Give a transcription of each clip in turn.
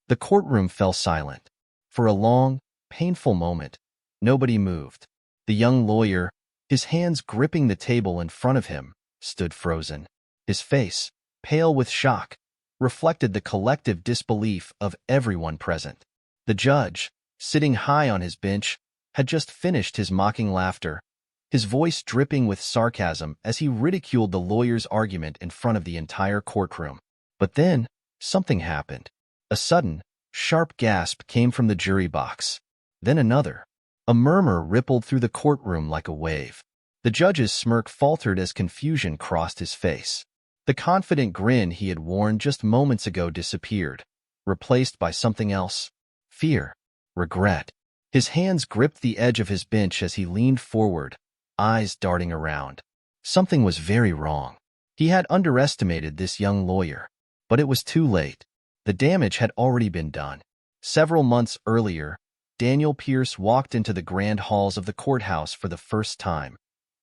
The courtroom fell silent. For a long, painful moment, nobody moved. The young lawyer, his hands gripping the table in front of him, stood frozen. His face, pale with shock, reflected the collective disbelief of everyone present. The judge, sitting high on his bench, had just finished his mocking laughter, his voice dripping with sarcasm as he ridiculed the lawyer's argument in front of the entire courtroom. But then, something happened. A sudden, sharp gasp came from the jury box. Then another. A murmur rippled through the courtroom like a wave. The judge's smirk faltered as confusion crossed his face. The confident grin he had worn just moments ago disappeared, replaced by something else. Fear. Regret. His hands gripped the edge of his bench as he leaned forward, eyes darting around. Something was very wrong. He had underestimated this young lawyer. But it was too late. The damage had already been done. Several months earlier, Daniel Pierce walked into the grand halls of the courthouse for the first time,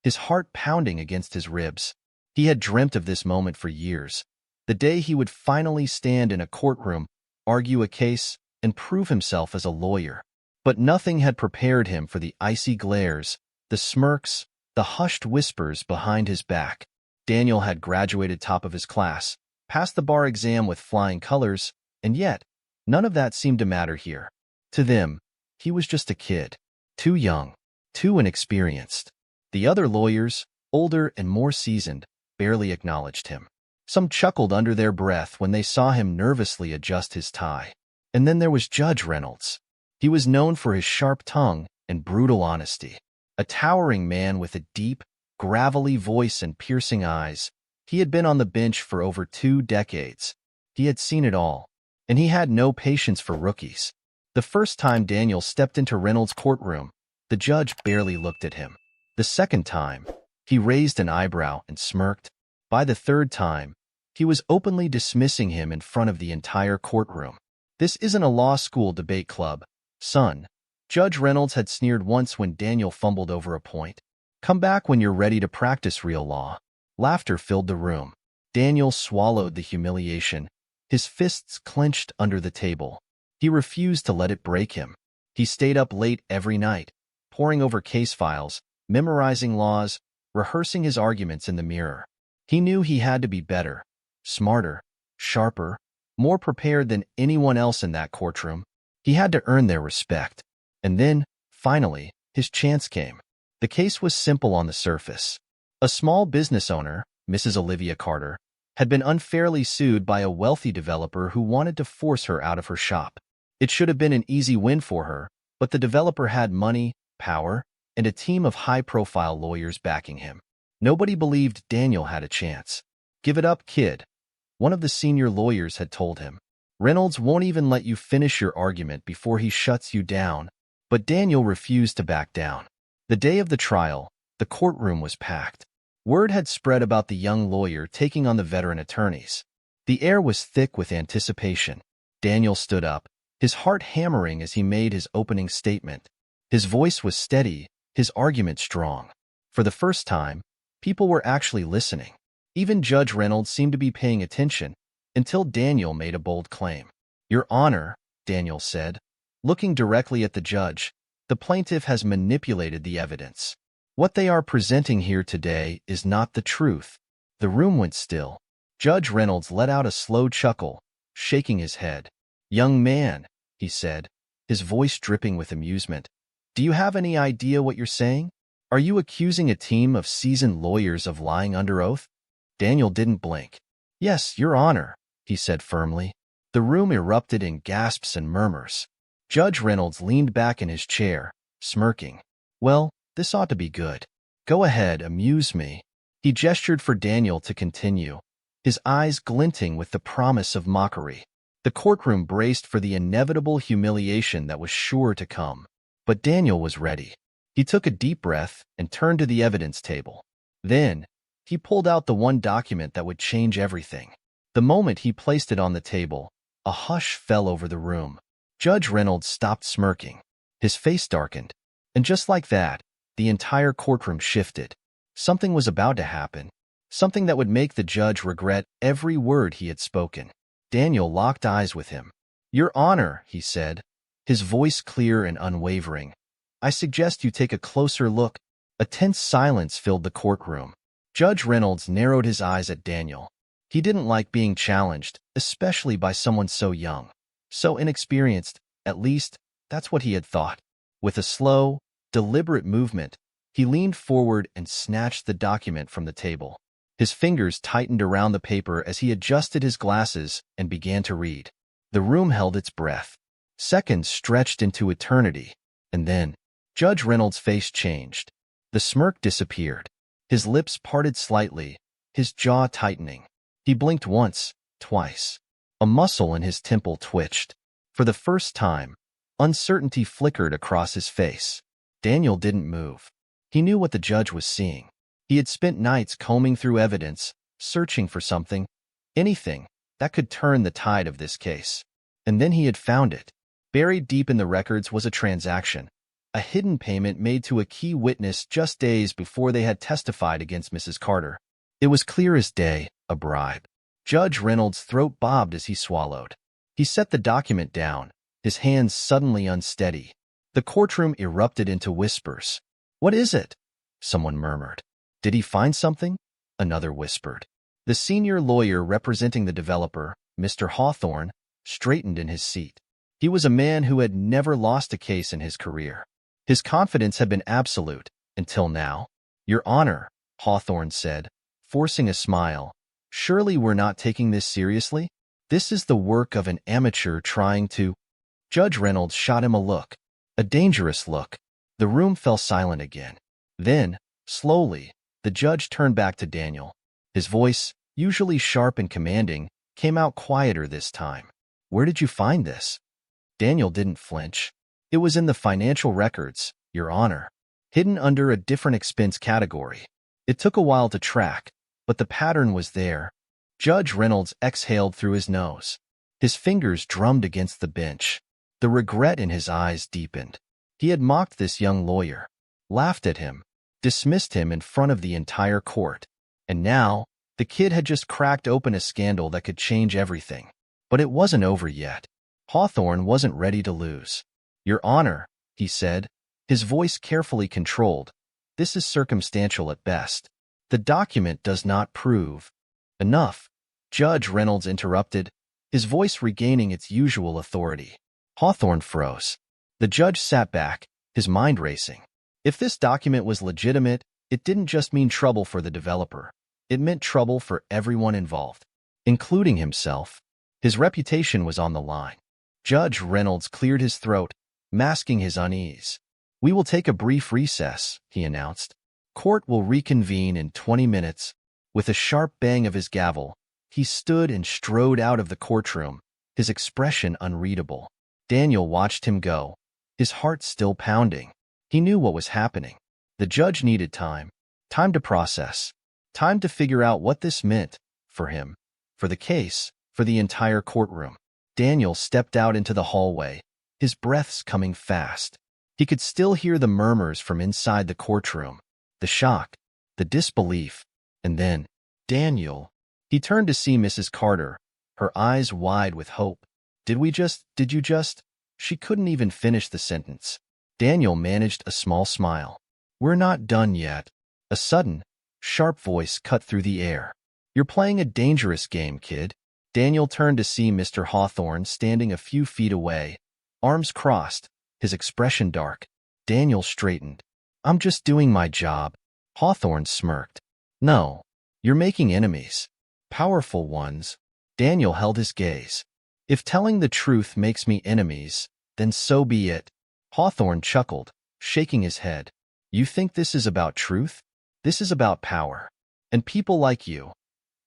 his heart pounding against his ribs. He had dreamt of this moment for years, the day he would finally stand in a courtroom, argue a case, and prove himself as a lawyer. But nothing had prepared him for the icy glares, the smirks, the hushed whispers behind his back. Daniel had graduated top of his class, passed the bar exam with flying colors, and yet, none of that seemed to matter here. To them, he was just a kid, too young, too inexperienced. The other lawyers, older and more seasoned, barely acknowledged him. Some chuckled under their breath when they saw him nervously adjust his tie. And then there was Judge Reynolds. He was known for his sharp tongue and brutal honesty. A towering man with a deep, gravelly voice and piercing eyes, he had been on the bench for over 2 decades. He had seen it all, and he had no patience for rookies. The first time Daniel stepped into Reynolds' courtroom, the judge barely looked at him. The second time, he raised an eyebrow and smirked. By the third time, he was openly dismissing him in front of the entire courtroom. "This isn't a law school debate club, son," Judge Reynolds had sneered once when Daniel fumbled over a point. "Come back when you're ready to practice real law." Laughter filled the room. Daniel swallowed the humiliation, his fists clenched under the table. He refused to let it break him. He stayed up late every night, poring over case files, memorizing laws, rehearsing his arguments in the mirror. He knew he had to be better, smarter, sharper, more prepared than anyone else in that courtroom. He had to earn their respect. And then, finally, his chance came. The case was simple on the surface. A small business owner, Mrs. Olivia Carter, had been unfairly sued by a wealthy developer who wanted to force her out of her shop. It should have been an easy win for her, but the developer had money, power, and a team of high-profile lawyers backing him. Nobody believed Daniel had a chance. "Give it up, kid," one of the senior lawyers had told him. "Reynolds won't even let you finish your argument before he shuts you down." But Daniel refused to back down. The day of the trial, the courtroom was packed. Word had spread about the young lawyer taking on the veteran attorneys. The air was thick with anticipation. Daniel stood up, his heart hammering as he made his opening statement. His voice was steady, his argument strong. For the first time, people were actually listening. Even Judge Reynolds seemed to be paying attention, until Daniel made a bold claim. "Your Honor," Daniel said, looking directly at the judge, "the plaintiff has manipulated the evidence. What they are presenting here today is not the truth." The room went still. Judge Reynolds let out a slow chuckle, shaking his head. "Young man," he said, his voice dripping with amusement, "do you have any idea what you're saying? Are you accusing a team of seasoned lawyers of lying under oath?" Daniel didn't blink. "Yes, Your Honor," he said firmly. The room erupted in gasps and murmurs. Judge Reynolds leaned back in his chair, smirking. "Well, this ought to be good. Go ahead, amuse me." He gestured for Daniel to continue, his eyes glinting with the promise of mockery. The courtroom braced for the inevitable humiliation that was sure to come. But Daniel was ready. He took a deep breath and turned to the evidence table. Then, he pulled out the one document that would change everything. The moment he placed it on the table, a hush fell over the room. Judge Reynolds stopped smirking. His face darkened. And just like that, the entire courtroom shifted. Something was about to happen. Something that would make the judge regret every word he had spoken. Daniel locked eyes with him. "Your Honor," he said, his voice clear and unwavering, "I suggest you take a closer look." A tense silence filled the courtroom. Judge Reynolds narrowed his eyes at Daniel. He didn't like being challenged, especially by someone so young, so inexperienced. At least, that's what he had thought. With a slow, deliberate movement, he leaned forward and snatched the document from the table. His fingers tightened around the paper as he adjusted his glasses and began to read. The room held its breath. Seconds stretched into eternity, and then Judge Reynolds' face changed. The smirk disappeared. His lips parted slightly, his jaw tightening. He blinked once, twice. A muscle in his temple twitched. For the first time, uncertainty flickered across his face. Daniel didn't move. He knew what the judge was seeing. He had spent nights combing through evidence, searching for something, anything, that could turn the tide of this case. And then he had found it. Buried deep in the records was a transaction, a hidden payment made to a key witness just days before they had testified against Mrs. Carter. It was clear as day, a bribe. Judge Reynolds' throat bobbed as he swallowed. He set the document down, his hands suddenly unsteady. The courtroom erupted into whispers. "What is it?" someone murmured. "Did he find something?" another whispered. The senior lawyer representing the developer, Mr. Hawthorne, straightened in his seat. He was a man who had never lost a case in his career. His confidence had been absolute, until now. "Your Honor," Hawthorne said, forcing a smile, "surely we're not taking this seriously? This is the work of an amateur trying to—" Judge Reynolds shot him a look, a dangerous look. The room fell silent again. Then, slowly, the judge turned back to Daniel. His voice, usually sharp and commanding, came out quieter this time. "Where did you find this?" Daniel didn't flinch. "It was in the financial records, Your Honor, hidden under a different expense category. It took a while to track, but the pattern was there." Judge Reynolds exhaled through his nose. His fingers drummed against the bench. The regret in his eyes deepened. He had mocked this young lawyer, laughed at him, dismissed him in front of the entire court. And now, the kid had just cracked open a scandal that could change everything. But it wasn't over yet. Hawthorne wasn't ready to lose. "Your Honor," he said, his voice carefully controlled, "this is circumstantial at best. The document does not prove—" "Enough," Judge Reynolds interrupted, his voice regaining its usual authority. Hawthorne froze. The judge sat back, his mind racing. If this document was legitimate, it didn't just mean trouble for the developer. It meant trouble for everyone involved, including himself. His reputation was on the line. Judge Reynolds cleared his throat, masking his unease. "We will take a brief recess," he announced. "Court will reconvene in 20 minutes. With a sharp bang of his gavel, he stood and strode out of the courtroom, his expression unreadable. Daniel watched him go, his heart still pounding. He knew what was happening. The judge needed time to process, time to figure out what this meant for him, for the case, for the entire courtroom. Daniel stepped out into the hallway, his breaths coming fast. He could still hear the murmurs from inside the courtroom, the shock, the disbelief, and then, "Daniel." He turned to see Mrs. Carter, her eyes wide with hope. Did you just?" She couldn't even finish the sentence. Daniel managed a small smile. "We're not done yet." A sudden, sharp voice cut through the air. "You're playing a dangerous game, kid." Daniel turned to see Mr. Hawthorne standing a few feet away, arms crossed, his expression dark. Daniel straightened. "I'm just doing my job." Hawthorne smirked. "No, you're making enemies. Powerful ones." Daniel held his gaze. "If telling the truth makes me enemies, then so be it." Hawthorne chuckled, shaking his head. "You think this is about truth? This is about power. And people like you.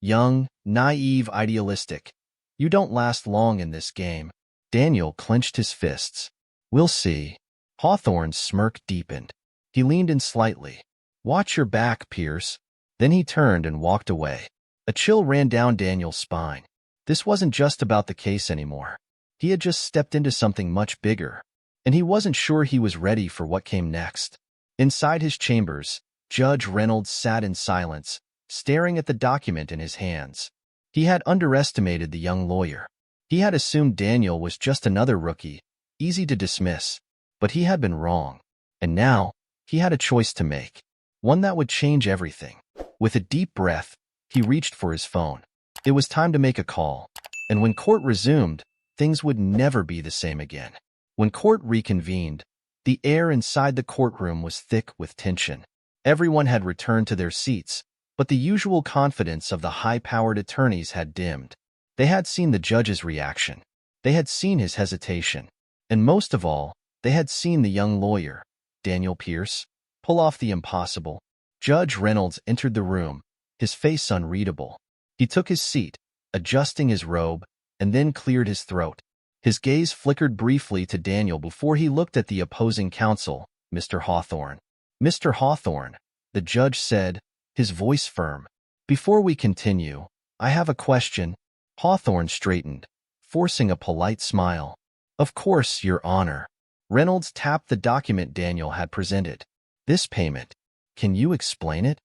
Young, naive, idealistic. You don't last long in this game." Daniel clenched his fists. "We'll see." Hawthorne's smirk deepened. He leaned in slightly. "Watch your back, Pierce." Then he turned and walked away. A chill ran down Daniel's spine. This wasn't just about the case anymore. He had just stepped into something much bigger, and he wasn't sure he was ready for what came next. Inside his chambers, Judge Reynolds sat in silence, staring at the document in his hands. He had underestimated the young lawyer. He had assumed Daniel was just another rookie, easy to dismiss, but he had been wrong. And now, he had a choice to make, one that would change everything. With a deep breath, he reached for his phone. It was time to make a call, and when court resumed, things would never be the same again. When court reconvened, the air inside the courtroom was thick with tension. Everyone had returned to their seats, but the usual confidence of the high-powered attorneys had dimmed. They had seen the judge's reaction. They had seen his hesitation. And most of all, they had seen the young lawyer, Daniel Pierce, pull off the impossible. Judge Reynolds entered the room, his face unreadable. He took his seat, adjusting his robe, and then cleared his throat. His gaze flickered briefly to Daniel before he looked at the opposing counsel, Mr. Hawthorne. Mr. Hawthorne, the judge said, his voice firm. Before we continue, I have a question. Hawthorne straightened, forcing a polite smile. Of course, Your Honor. Reynolds tapped the document Daniel had presented. This payment. Can you explain it?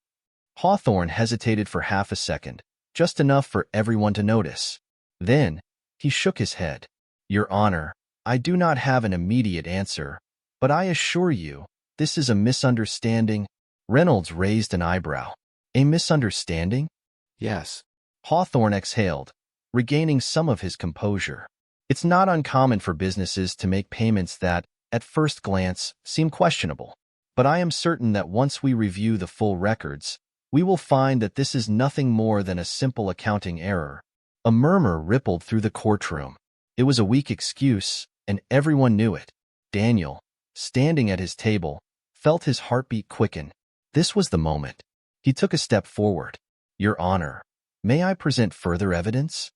Hawthorne hesitated for half a second, just enough for everyone to notice. Then, he shook his head. Your Honor, I do not have an immediate answer, but I assure you, this is a misunderstanding. Reynolds raised an eyebrow. A misunderstanding? Yes. Hawthorne exhaled, regaining some of his composure. It's not uncommon for businesses to make payments that, at first glance, seem questionable. But I am certain that once we review the full records, we will find that this is nothing more than a simple accounting error. A murmur rippled through the courtroom. It was a weak excuse, and everyone knew it. Daniel, standing at his table, felt his heartbeat quicken. This was the moment. He took a step forward. Your Honor, may I present further evidence?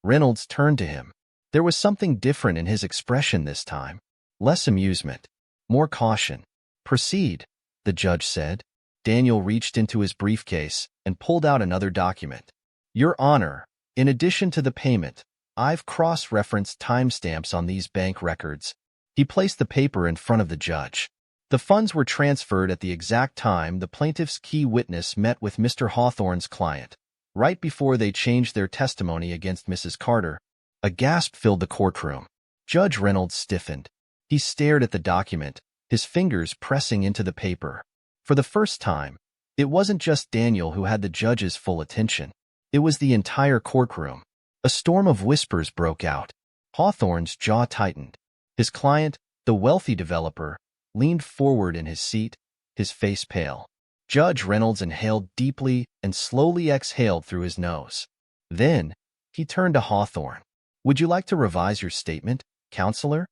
Reynolds turned to him. There was something different in his expression this time. Less amusement, more caution. Proceed, the judge said. Daniel reached into his briefcase and pulled out another document. Your Honor, in addition to the payment, I've cross-referenced timestamps on these bank records. He placed the paper in front of the judge. The funds were transferred at the exact time the plaintiff's key witness met with Mr. Hawthorne's client, right before they changed their testimony against Mrs. Carter. A gasp filled the courtroom. Judge Reynolds stiffened. He stared at the document, his fingers pressing into the paper. For the first time, it wasn't just Daniel who had the judge's full attention. It was the entire courtroom. A storm of whispers broke out. Hawthorne's jaw tightened. His client, the wealthy developer, leaned forward in his seat, his face pale. Judge Reynolds inhaled deeply and slowly exhaled through his nose. Then, he turned to Hawthorne. Would you like to revise your statement, counselor?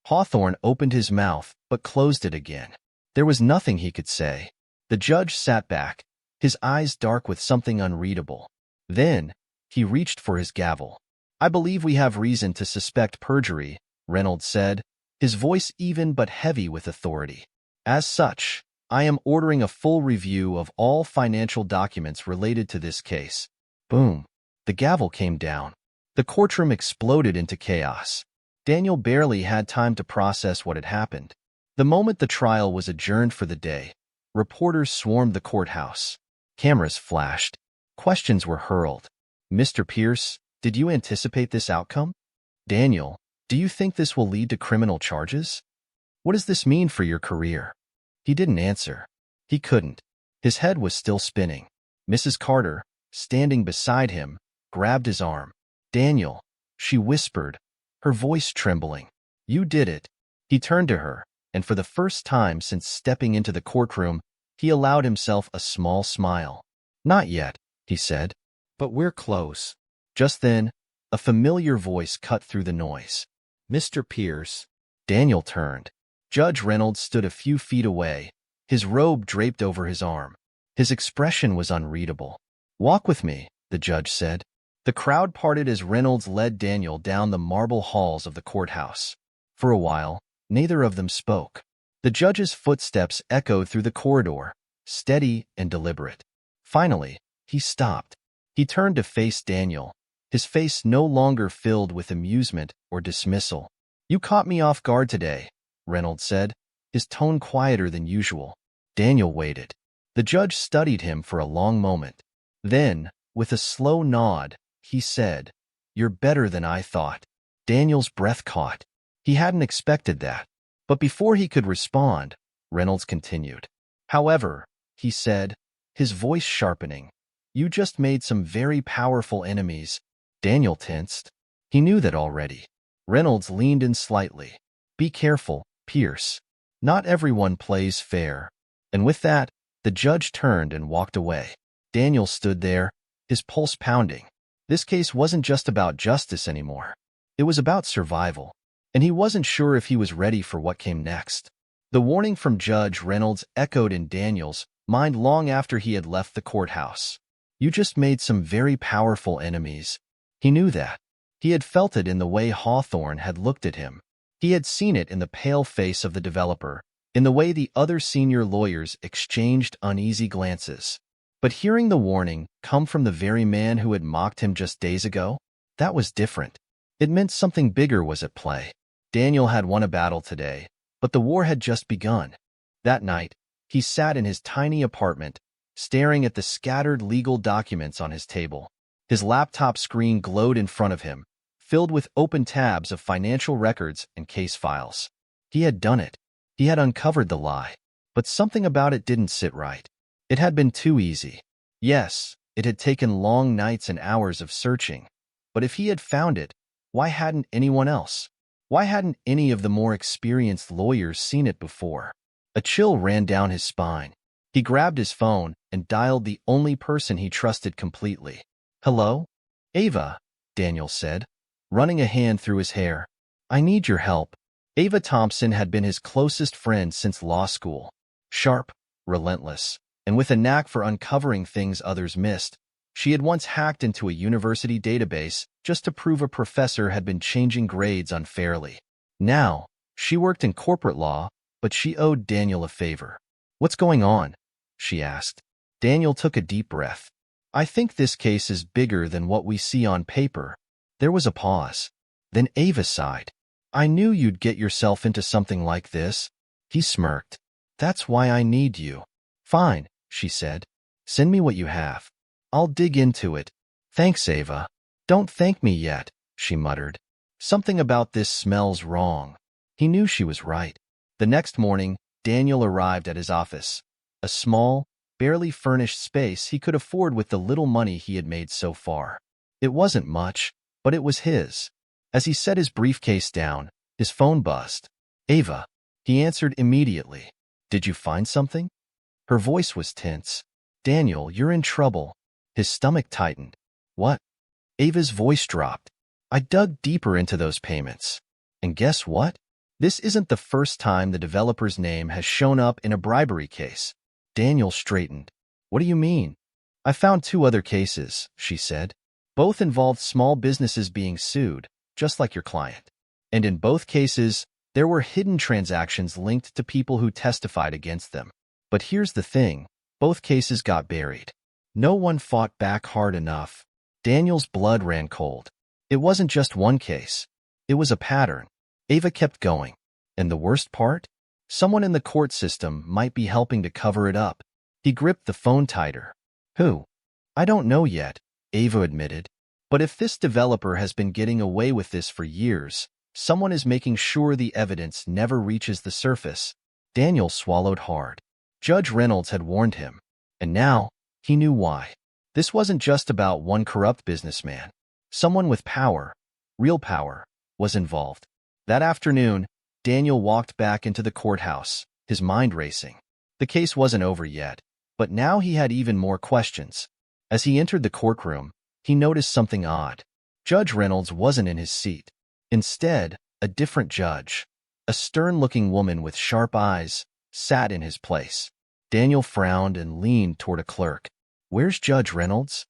Hawthorne opened his mouth, but closed it again. There was nothing he could say. The judge sat back, his eyes dark with something unreadable. Then, he reached for his gavel. I believe we have reason to suspect perjury, Reynolds said, his voice even but heavy with authority. As such, I am ordering a full review of all financial documents related to this case. Boom. The gavel came down. The courtroom exploded into chaos. Daniel barely had time to process what had happened. The moment the trial was adjourned for the day, reporters swarmed the courthouse. Cameras flashed. Questions were hurled. Mr. Pierce, did you anticipate this outcome? Daniel, do you think this will lead to criminal charges? What does this mean for your career? He didn't answer. He couldn't. His head was still spinning. Mrs. Carter, standing beside him, grabbed his arm. Daniel, she whispered, her voice trembling. You did it. He turned to her, and for the first time since stepping into the courtroom, he allowed himself a small smile. Not yet, he said. But we're close. Just then, a familiar voice cut through the noise. Mr. Pierce. Daniel turned. Judge Reynolds stood a few feet away, his robe draped over his arm. His expression was unreadable. Walk with me, the judge said. The crowd parted as Reynolds led Daniel down the marble halls of the courthouse. For a while, neither of them spoke. The judge's footsteps echoed through the corridor, steady and deliberate. Finally, he stopped. He turned to face Daniel, his face no longer filled with amusement or dismissal. You caught me off guard today, Reynolds said, his tone quieter than usual. Daniel waited. The judge studied him for a long moment. Then, with a slow nod, he said, You're better than I thought. Daniel's breath caught. He hadn't expected that. But before he could respond, Reynolds continued. However, he said, his voice sharpening, you just made some very powerful enemies. Daniel tensed. He knew that already. Reynolds leaned in slightly. Be careful, Pierce. Not everyone plays fair. And with that, the judge turned and walked away. Daniel stood there, his pulse pounding. This case wasn't just about justice anymore. It was about survival, and he wasn't sure if he was ready for what came next. The warning from Judge Reynolds echoed in Daniel's mind long after he had left the courthouse. You just made some very powerful enemies. He knew that. He had felt it in the way Hawthorne had looked at him. He had seen it in the pale face of the developer, in the way the other senior lawyers exchanged uneasy glances. But hearing the warning come from the very man who had mocked him just days ago, that was different. It meant something bigger was at play. Daniel had won a battle today, but the war had just begun. That night, he sat in his tiny apartment, staring at the scattered legal documents on his table. His laptop screen glowed in front of him, filled with open tabs of financial records and case files. He had done it. He had uncovered the lie. But something about it didn't sit right. It had been too easy. Yes, it had taken long nights and hours of searching. But if he had found it, why hadn't anyone else? Why hadn't any of the more experienced lawyers seen it before? A chill ran down his spine. He grabbed his phone and dialed the only person he trusted completely. Hello? Ava, Daniel said, running a hand through his hair. I need your help. Ava Thompson had been his closest friend since law school. Sharp, relentless, and with a knack for uncovering things others missed, she had once hacked into a university database just to prove a professor had been changing grades unfairly. Now, she worked in corporate law, but she owed Daniel a favor. What's going on? She asked. Daniel took a deep breath. I think this case is bigger than what we see on paper. There was a pause. Then Ava sighed. I knew you'd get yourself into something like this. He smirked. That's why I need you. Fine, she said. Send me what you have. I'll dig into it. Thanks, Ava. Don't thank me yet, she muttered. Something about this smells wrong. He knew she was right. The next morning, Daniel arrived at his office. A small, barely furnished space he could afford with the little money he had made so far. It wasn't much, but it was his. As he set his briefcase down, his phone buzzed. Ava. He answered immediately. Did you find something? Her voice was tense. Daniel, you're in trouble. His stomach tightened. What? Ava's voice dropped. I dug deeper into those payments. And guess what? This isn't the first time the developer's name has shown up in a bribery case. Daniel straightened. What do you mean? I found 2 other cases, she said. Both involved small businesses being sued, just like your client. And in both cases, there were hidden transactions linked to people who testified against them. But here's the thing. Both cases got buried. No one fought back hard enough. Daniel's blood ran cold. It wasn't just one case. It was a pattern. Ava kept going. And the worst part? Someone in the court system might be helping to cover it up. He gripped the phone tighter. Who? I don't know yet, Ava admitted. But if this developer has been getting away with this for years, someone is making sure the evidence never reaches the surface. Daniel swallowed hard. Judge Reynolds had warned him. And now, he knew why. This wasn't just about one corrupt businessman. Someone with power, real power, was involved. That afternoon, Daniel walked back into the courthouse, his mind racing. The case wasn't over yet, but now he had even more questions. As he entered the courtroom, he noticed something odd. Judge Reynolds wasn't in his seat. Instead, a different judge, a stern-looking woman with sharp eyes, sat in his place. Daniel frowned and leaned toward a clerk. Where's Judge Reynolds?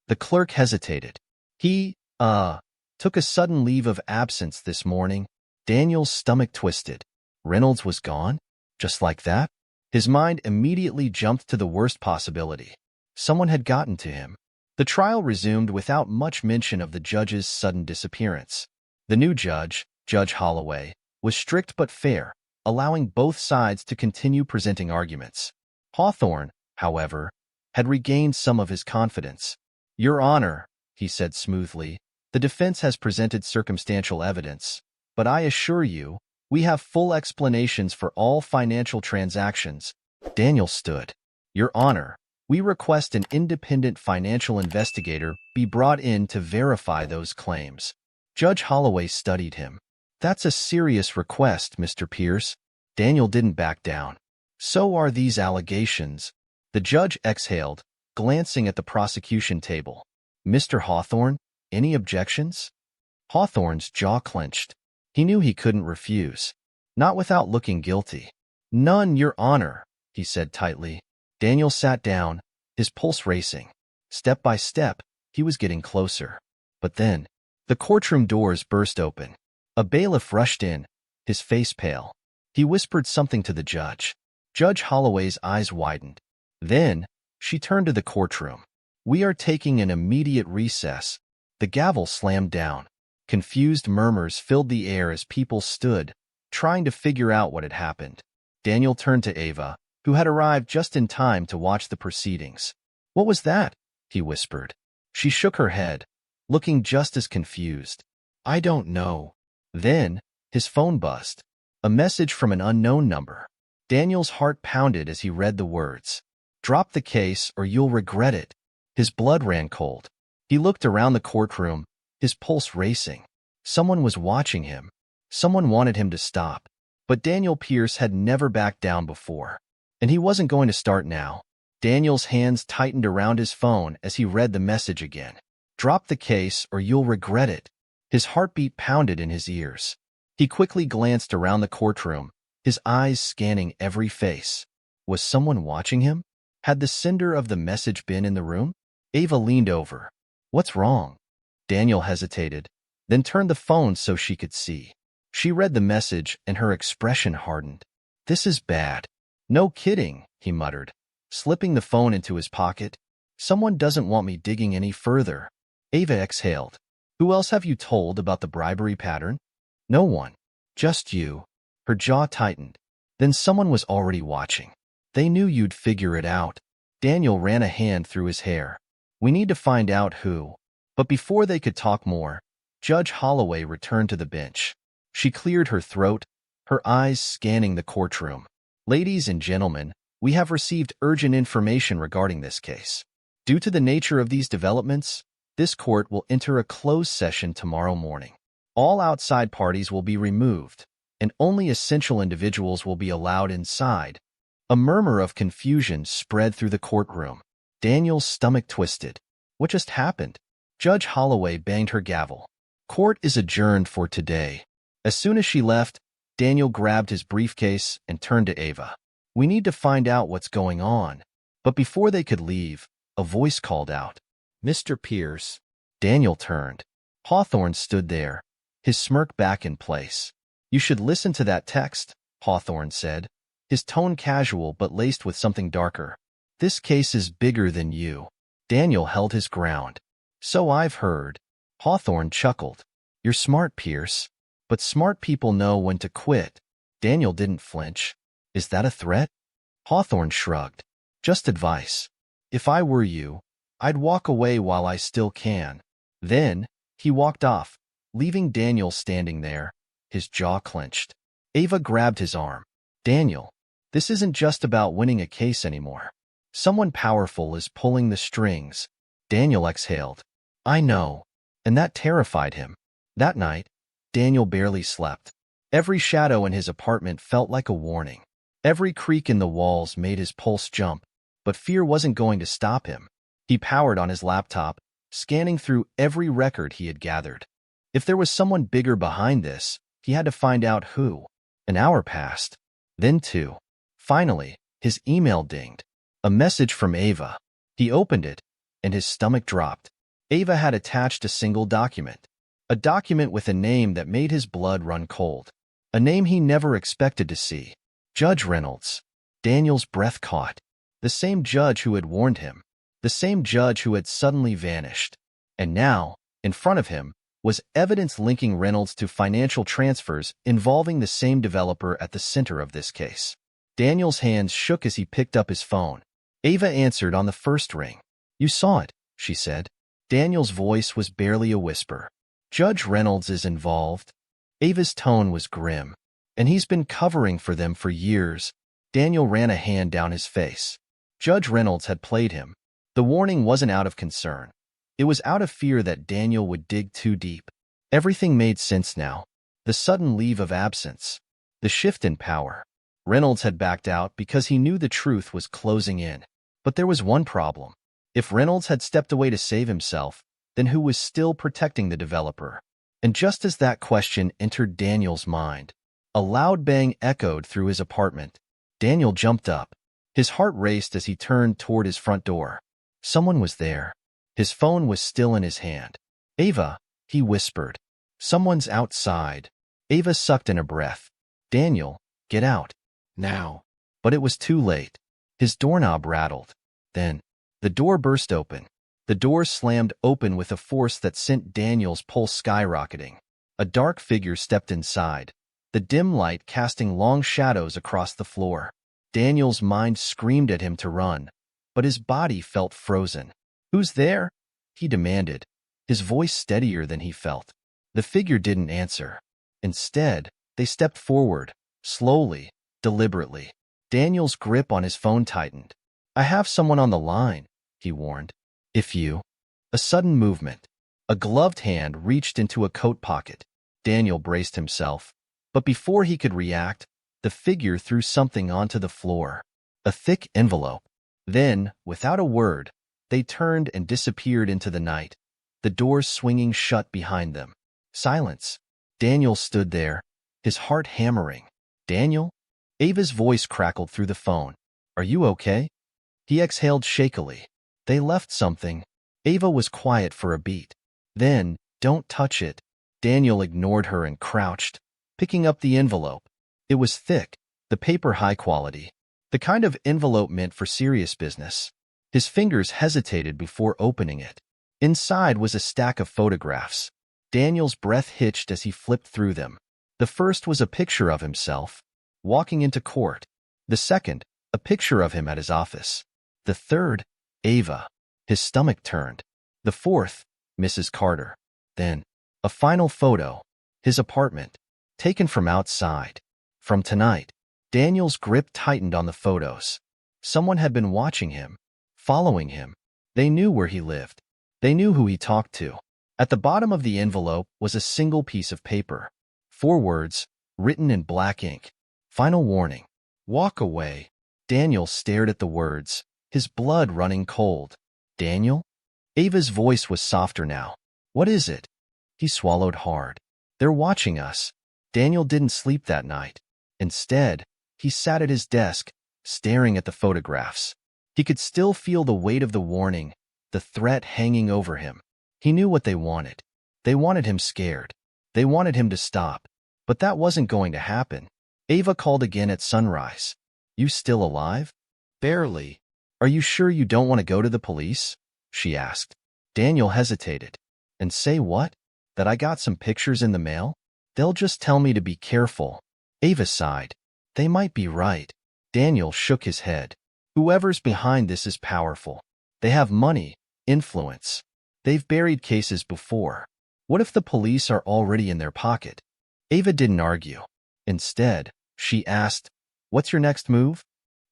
The clerk hesitated. He, took a sudden leave of absence this morning. Daniel's stomach twisted. Reynolds was gone? Just like that? His mind immediately jumped to the worst possibility. Someone had gotten to him. The trial resumed without much mention of the judge's sudden disappearance. The new judge, Judge Holloway, was strict but fair, allowing both sides to continue presenting arguments. Hawthorne, however, had regained some of his confidence. Your Honor, he said smoothly, The defense has presented circumstantial evidence, but I assure you, we have full explanations for all financial transactions. Daniel stood. Your Honor, we request an independent financial investigator be brought in to verify those claims. Judge Holloway studied him. That's a serious request, Mr. Pierce. Daniel didn't back down. So are these allegations. The judge exhaled, glancing at the prosecution table. Mr. Hawthorne, any objections? Hawthorne's jaw clenched. He knew he couldn't refuse. Not without looking guilty. None, Your Honor, he said tightly. Daniel sat down, his pulse racing. Step by step, he was getting closer. But then, the courtroom doors burst open. A bailiff rushed in, his face pale. He whispered something to the judge. Judge Holloway's eyes widened. Then, she turned to the courtroom. We are taking an immediate recess. The gavel slammed down. Confused murmurs filled the air as people stood, trying to figure out what had happened. Daniel turned to Ava, who had arrived just in time to watch the proceedings. What was that? He whispered. She shook her head, looking just as confused. I don't know. Then, his phone buzzed. A message from an unknown number. Daniel's heart pounded as he read the words. Drop the case or you'll regret it. His blood ran cold. He looked around the courtroom, his pulse racing. Someone was watching him. Someone wanted him to stop. But Daniel Pierce had never backed down before. And he wasn't going to start now. Daniel's hands tightened around his phone as he read the message again. Drop the case or you'll regret it. His heartbeat pounded in his ears. He quickly glanced around the courtroom, his eyes scanning every face. Was someone watching him? Had the sender of the message been in the room? Ava leaned over. What's wrong? Daniel hesitated, then turned the phone so she could see. She read the message and her expression hardened. This is bad. No kidding, he muttered, slipping the phone into his pocket. Someone doesn't want me digging any further. Ava exhaled. Who else have you told about the bribery pattern? No one. Just you. Her jaw tightened. Then someone was already watching. They knew you'd figure it out. Daniel ran a hand through his hair. We need to find out who. But before they could talk more, Judge Holloway returned to the bench. She cleared her throat, her eyes scanning the courtroom. Ladies and gentlemen, we have received urgent information regarding this case. Due to the nature of these developments, this court will enter a closed session tomorrow morning. All outside parties will be removed, and only essential individuals will be allowed inside. A murmur of confusion spread through the courtroom. Daniel's stomach twisted. What just happened? Judge Holloway banged her gavel. Court is adjourned for today. As soon as she left, Daniel grabbed his briefcase and turned to Ava. We need to find out what's going on. But before they could leave, a voice called out. Mr. Pierce. Daniel turned. Hawthorne stood there, his smirk back in place. You should listen to that text, Hawthorne said, his tone casual but laced with something darker. This case is bigger than you. Daniel held his ground. So I've heard. Hawthorne chuckled. You're smart, Pierce. But smart people know when to quit. Daniel didn't flinch. Is that a threat? Hawthorne shrugged. Just advice. If I were you, I'd walk away while I still can. Then, he walked off, leaving Daniel standing there, his jaw clenched. Ava grabbed his arm. Daniel, this isn't just about winning a case anymore. Someone powerful is pulling the strings. Daniel exhaled. I know. And that terrified him. That night, Daniel barely slept. Every shadow in his apartment felt like a warning. Every creak in the walls made his pulse jump, but fear wasn't going to stop him. He powered on his laptop, scanning through every record he had gathered. If there was someone bigger behind this, he had to find out who. An hour passed. Then 2. Finally, his email dinged. A message from Ava. He opened it, and his stomach dropped. Ava had attached a single document. A document with a name that made his blood run cold. A name he never expected to see. Judge Reynolds. Daniel's breath caught. The same judge who had warned him. The same judge who had suddenly vanished. And now, in front of him, was evidence linking Reynolds to financial transfers involving the same developer at the center of this case. Daniel's hands shook as he picked up his phone. Ava answered on the first ring. You saw it, she said. Daniel's voice was barely a whisper. Judge Reynolds is involved. Ava's tone was grim. And he's been covering for them for years. Daniel ran a hand down his face. Judge Reynolds had played him. The warning wasn't out of concern. It was out of fear that Daniel would dig too deep. Everything made sense now. The sudden leave of absence. The shift in power. Reynolds had backed out because he knew the truth was closing in. But there was one problem. If Reynolds had stepped away to save himself, then who was still protecting the developer? And just as that question entered Daniel's mind, a loud bang echoed through his apartment. Daniel jumped up. His heart raced as he turned toward his front door. Someone was there. His phone was still in his hand. "Ava," he whispered. "Someone's outside." Ava sucked in a breath. "Daniel, get out. Now." But it was too late. His doorknob rattled. Then, the door burst open. The door slammed open with a force that sent Daniel's pulse skyrocketing. A dark figure stepped inside, the dim light casting long shadows across the floor. Daniel's mind screamed at him to run, but his body felt frozen. "Who's there?" he demanded, his voice steadier than he felt. The figure didn't answer. Instead, they stepped forward, slowly, deliberately. Daniel's grip on his phone tightened. "I have someone on the line," he warned. "If you—" A sudden movement. A gloved hand reached into a coat pocket. Daniel braced himself, but before he could react, the figure threw something onto the floor. A thick envelope. Then, without a word, they turned and disappeared into the night, the doors swinging shut behind them. Silence. Daniel stood there, his heart hammering. "Daniel?" Ava's voice crackled through the phone. "Are you okay?" He exhaled shakily. "They left something." Ava was quiet for a beat. Then, "Don't touch it." Daniel ignored her and crouched, picking up the envelope. It was thick, the paper high quality, the kind of envelope meant for serious business. His fingers hesitated before opening it. Inside was a stack of photographs. Daniel's breath hitched as he flipped through them. The first was a picture of himself, walking into court. The second, a picture of him at his office. The third, Ava. His stomach turned. The fourth, Mrs. Carter. Then, a final photo, his apartment, taken from outside. From tonight. Daniel's grip tightened on the photos. Someone had been watching him, following him. They knew where he lived. They knew who he talked to. At the bottom of the envelope was a single piece of paper. 4 words, written in black ink. "Final warning. Walk away." Daniel stared at the words, his blood running cold. "Daniel?" Ava's voice was softer now. "What is it?" He swallowed hard. "They're watching us." Daniel didn't sleep that night. Instead, he sat at his desk, staring at the photographs. He could still feel the weight of the warning, the threat hanging over him. He knew what they wanted. They wanted him scared. They wanted him to stop. But that wasn't going to happen. Ava called again at sunrise. "You still alive?" "Barely." "Are you sure you don't want to go to the police?" she asked. Daniel hesitated. "And say what? That I got some pictures in the mail? They'll just tell me to be careful." Ava sighed. "They might be right." Daniel shook his head. "Whoever's behind this is powerful. They have money, influence. They've buried cases before. What if the police are already in their pocket?" Ava didn't argue. Instead, she asked, "What's your next move?"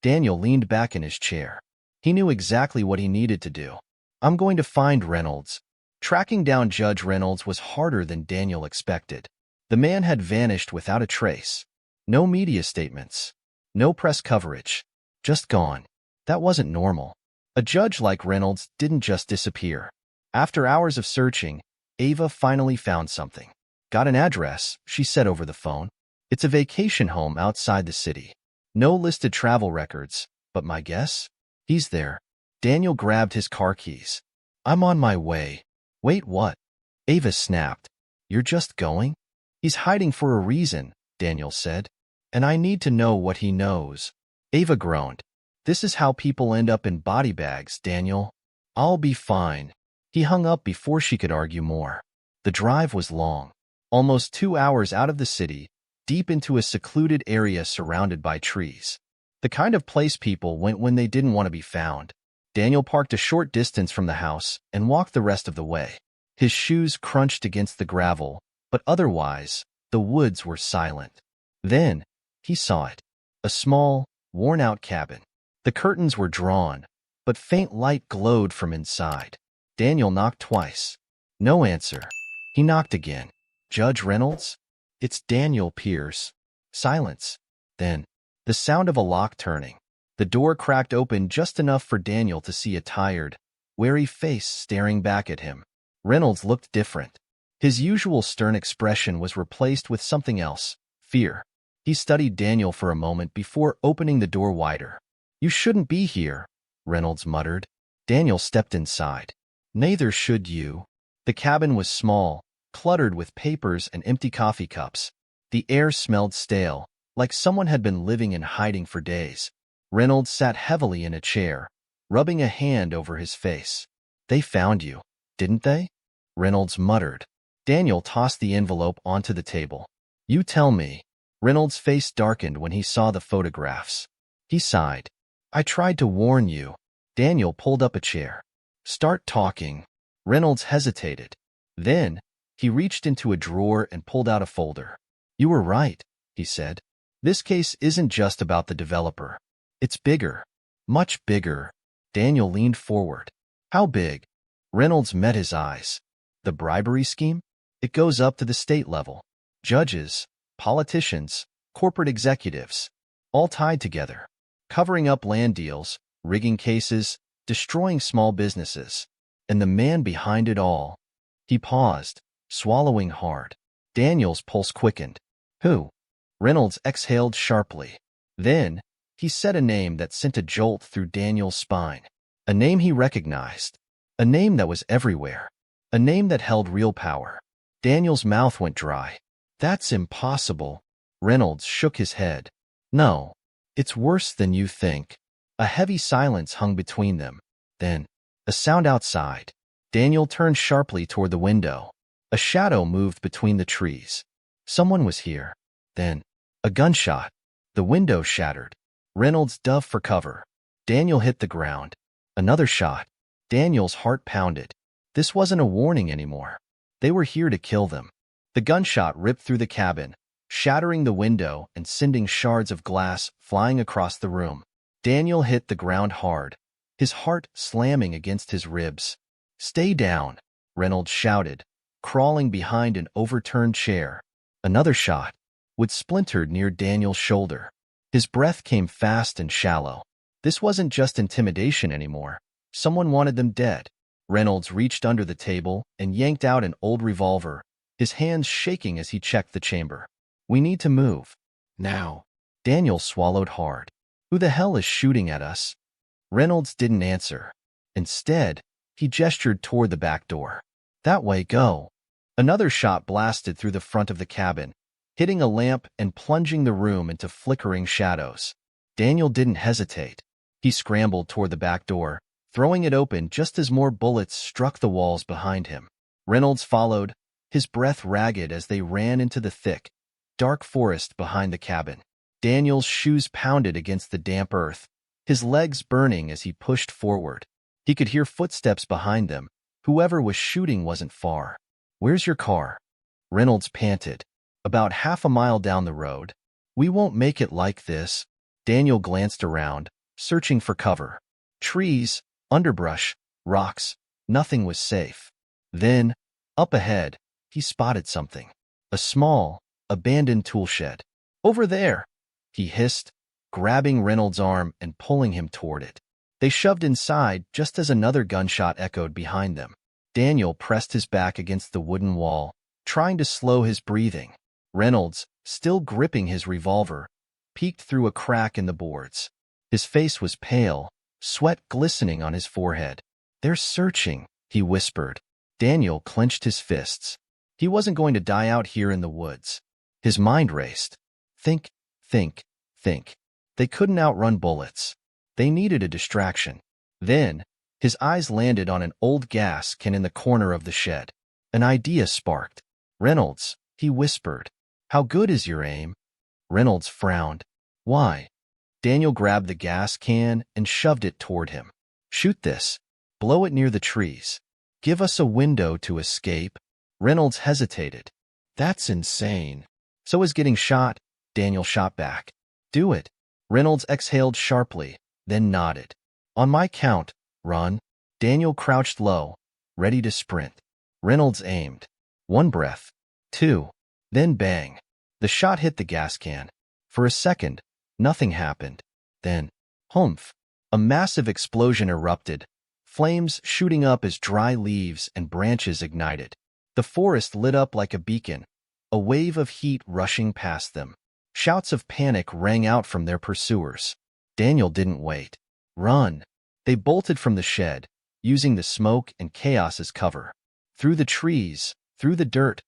Daniel leaned back in his chair. He knew exactly what he needed to do. "I'm going to find Reynolds." Tracking down Judge Reynolds was harder than Daniel expected. The man had vanished without a trace. No media statements. No press coverage. Just gone. That wasn't normal. A judge like Reynolds didn't just disappear. After hours of searching, Ava finally found something. "Got an address," she said over the phone. "It's a vacation home outside the city. No listed travel records, but my guess? He's there." Daniel grabbed his car keys. "I'm on my way." "Wait, what?" Ava snapped. "You're just going?" "He's hiding for a reason," Daniel said. "And I need to know what he knows." Ava groaned. "This is how people end up in body bags, Daniel." "I'll be fine." He hung up before she could argue more. The drive was long. Almost 2 hours out of the city, deep into a secluded area surrounded by trees. The kind of place people went when they didn't want to be found. Daniel parked a short distance from the house and walked the rest of the way. His shoes crunched against the gravel, but otherwise, the woods were silent. Then, he saw it. A small, worn-out cabin. The curtains were drawn, but faint light glowed from inside. Daniel knocked twice. No answer. He knocked again. Judge Reynolds? It's Daniel Pierce. Silence. Then, the sound of a lock turning. The door cracked open just enough for Daniel to see a tired, wary face staring back at him. Reynolds looked different. His usual stern expression was replaced with something else, fear. He studied Daniel for a moment before opening the door wider. You shouldn't be here, Reynolds muttered. Daniel stepped inside. Neither should you. The cabin was small, cluttered with papers and empty coffee cups. The air smelled stale, like someone had been living in hiding for days. Reynolds sat heavily in a chair, rubbing a hand over his face. They found you, didn't they? Reynolds muttered. Daniel tossed the envelope onto the table. You tell me. Reynolds' face darkened when he saw the photographs. He sighed. I tried to warn you. Daniel pulled up a chair. Start talking. Reynolds hesitated. Then, he reached into a drawer and pulled out a folder. You were right, he said. This case isn't just about the developer. It's bigger. Much bigger. Daniel leaned forward. How big? Reynolds met his eyes. The bribery scheme? It goes up to the state level. Judges, politicians, corporate executives, all tied together. Covering up land deals, rigging cases, destroying small businesses. And the man behind it all. He paused, swallowing hard. Daniel's pulse quickened. Who? Reynolds exhaled sharply. Then, he said a name that sent a jolt through Daniel's spine. A name he recognized. A name that was everywhere. A name that held real power. Daniel's mouth went dry. That's impossible. Reynolds shook his head. No, it's worse than you think. A heavy silence hung between them. Then, a sound outside. Daniel turned sharply toward the window. A shadow moved between the trees. Someone was here. Then, a gunshot. The window shattered. Reynolds dove for cover. Daniel hit the ground. Another shot. Daniel's heart pounded. This wasn't a warning anymore. They were here to kill them. The gunshot ripped through the cabin, shattering the window and sending shards of glass flying across the room. Daniel hit the ground hard, his heart slamming against his ribs. Stay down, Reynolds shouted, crawling behind an overturned chair. Another shot. Wood splintered near Daniel's shoulder. His breath came fast and shallow. This wasn't just intimidation anymore. Someone wanted them dead. Reynolds reached under the table and yanked out an old revolver, his hands shaking as he checked the chamber. We need to move. Now. Daniel swallowed hard. Who the hell is shooting at us? Reynolds didn't answer. Instead, he gestured toward the back door. That way, go. Another shot blasted through the front of the cabin, hitting a lamp and plunging the room into flickering shadows. Daniel didn't hesitate. He scrambled toward the back door, throwing it open just as more bullets struck the walls behind him. Reynolds followed, his breath ragged as they ran into the thick, dark forest behind the cabin. Daniel's shoes pounded against the damp earth, his legs burning as he pushed forward. He could hear footsteps behind them. Whoever was shooting wasn't far. Where's your car? Reynolds panted. About half a mile down the road. We won't make it like this. Daniel glanced around, searching for cover. Trees, underbrush, rocks, nothing was safe. Then, up ahead, he spotted something. A small, abandoned tool shed. Over there, he hissed, grabbing Reynolds' arm and pulling him toward it. They shoved inside just as another gunshot echoed behind them. Daniel pressed his back against the wooden wall, trying to slow his breathing. Reynolds, still gripping his revolver, peeked through a crack in the boards. His face was pale, sweat glistening on his forehead. They're searching, he whispered. Daniel clenched his fists. He wasn't going to die out here in the woods. His mind raced. Think, think, think. They couldn't outrun bullets. They needed a distraction. Then, his eyes landed on an old gas can in the corner of the shed. An idea sparked. Reynolds, he whispered. How good is your aim? Reynolds frowned. Why? Daniel grabbed the gas can and shoved it toward him. Shoot this. Blow it near the trees. Give us a window to escape. Reynolds hesitated. That's insane. So is getting shot, Daniel shot back. Do it. Reynolds exhaled sharply, then nodded. On my count, run. Daniel crouched low, ready to sprint. Reynolds aimed. 1 breath. 2. Then bang. The shot hit the gas can. For a second, nothing happened. Then, humph. A massive explosion erupted, flames shooting up as dry leaves and branches ignited. The forest lit up like a beacon, a wave of heat rushing past them. Shouts of panic rang out from their pursuers. Daniel didn't wait. Run. They bolted from the shed, using the smoke and chaos as cover. Through the trees, through the dirt,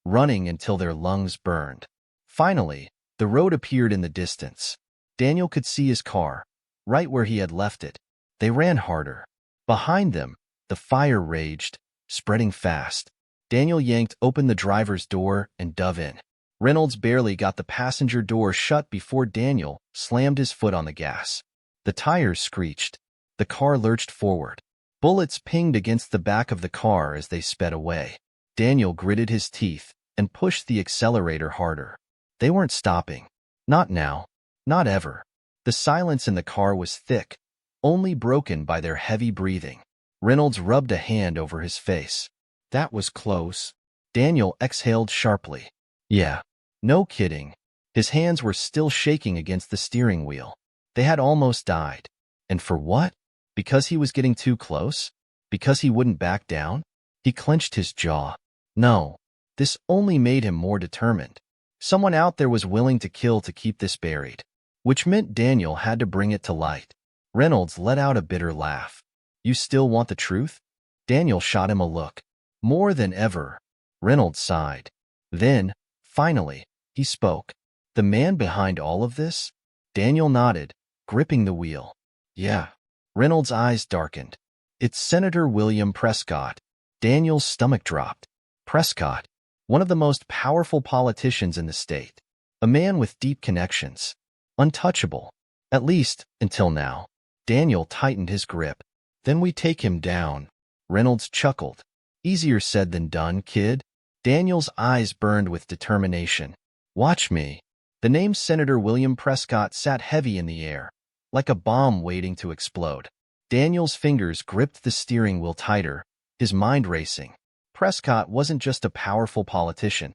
running until their lungs burned. Finally, the road appeared in the distance. Daniel could see his car, right where he had left it. They ran harder. Behind them, the fire raged, spreading fast. Daniel yanked open the driver's door and dove in. Reynolds barely got the passenger door shut before Daniel slammed his foot on the gas. The tires screeched. The car lurched forward. Bullets pinged against the back of the car as they sped away. Daniel gritted his teeth and pushed the accelerator harder. They weren't stopping. Not now. Not ever. The silence in the car was thick, only broken by their heavy breathing. Reynolds rubbed a hand over his face. That was close. Daniel exhaled sharply. Yeah. No kidding. His hands were still shaking against the steering wheel. They had almost died. And for what? Because he was getting too close? Because he wouldn't back down? He clenched his jaw. No. This only made him more determined. Someone out there was willing to kill to keep this buried, which meant Daniel had to bring it to light. Reynolds let out a bitter laugh. You still want the truth? Daniel shot him a look. More than ever. Reynolds sighed. Then, finally, he spoke. The man behind all of this? Daniel nodded, gripping the wheel. Yeah. Reynolds' eyes darkened. It's Senator William Prescott. Daniel's stomach dropped. Prescott, one of the most powerful politicians in the state. A man with deep connections. Untouchable. At least, until now. Daniel tightened his grip. Then we take him down. Reynolds chuckled. Easier said than done, kid. Daniel's eyes burned with determination. Watch me. The name Senator William Prescott sat heavy in the air, like a bomb waiting to explode. Daniel's fingers gripped the steering wheel tighter, his mind racing. Prescott wasn't just a powerful politician.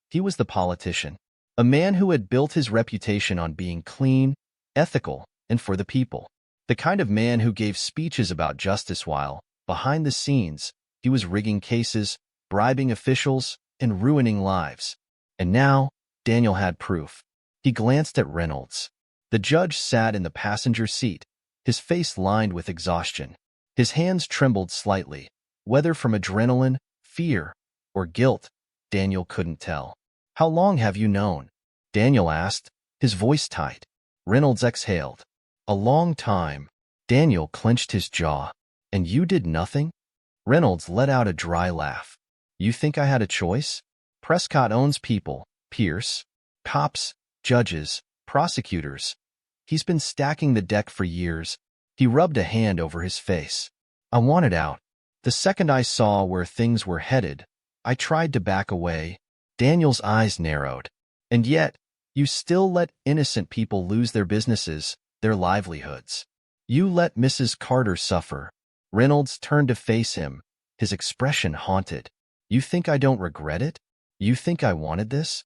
He was the politician. A man who had built his reputation on being clean, ethical, and for the people. The kind of man who gave speeches about justice while, behind the scenes, he was rigging cases, bribing officials, and ruining lives. And now, Daniel had proof. He glanced at Reynolds. The judge sat in the passenger seat, his face lined with exhaustion. His hands trembled slightly, whether from adrenaline, fear, or guilt, Daniel couldn't tell. How long have you known? Daniel asked, his voice tight. Reynolds exhaled. A long time. Daniel clenched his jaw. And you did nothing? Reynolds let out a dry laugh. You think I had a choice? Prescott owns people, Pierce, cops, judges, prosecutors. He's been stacking the deck for years. He rubbed a hand over his face. I wanted out. The second I saw where things were headed, I tried to back away. Daniel's eyes narrowed. And yet, you still let innocent people lose their businesses, their livelihoods. You let Mrs. Carter suffer. Reynolds turned to face him, his expression haunted. You think I don't regret it? You think I wanted this?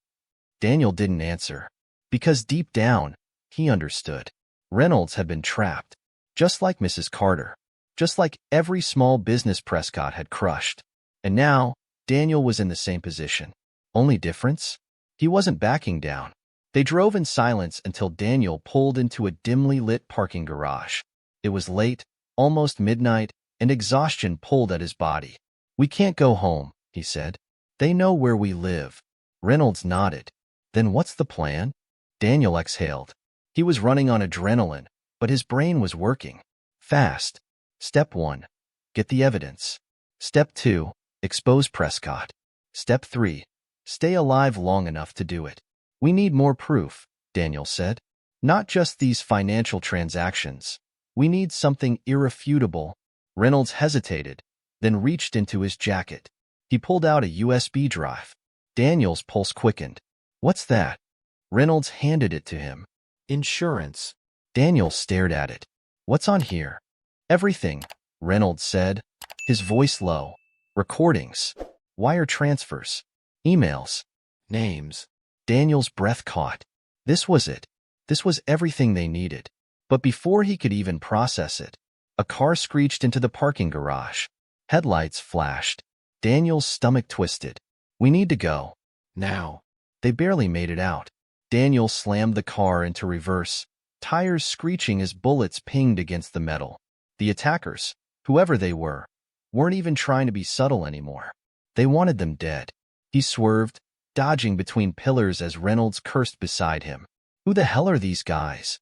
Daniel didn't answer. Because deep down, he understood. Reynolds had been trapped. Just like Mrs. Carter. Just like every small business Prescott had crushed. And now, Daniel was in the same position. Only difference? He wasn't backing down. They drove in silence until Daniel pulled into a dimly lit parking garage. It was late, almost midnight, and exhaustion pulled at his body. We can't go home, he said. They know where we live. Reynolds nodded. Then what's the plan? Daniel exhaled. He was running on adrenaline, but his brain was working. Fast. Step 1. Get the evidence. Step 2. Expose Prescott. Step 3. Stay alive long enough to do it. We need more proof, Daniel said. Not just these financial transactions. We need something irrefutable. Reynolds hesitated, then reached into his jacket. He pulled out a USB drive. Daniel's pulse quickened. "What's that?" Reynolds handed it to him. "Insurance." Daniel stared at it. "What's on here?" "Everything," Reynolds said, his voice low. "Recordings, wire transfers, emails, "Names." Daniel's breath caught. This was it. This was everything they needed. But before he could even process it, a car screeched into the parking garage. Headlights flashed. Daniel's stomach twisted. "We need to go." "Now." They barely made it out. Daniel slammed the car into reverse, tires screeching as bullets pinged against the metal. The attackers, whoever they were, weren't even trying to be subtle anymore. They wanted them dead. He swerved, dodging between pillars as Reynolds cursed beside him. "Who the hell are these guys?"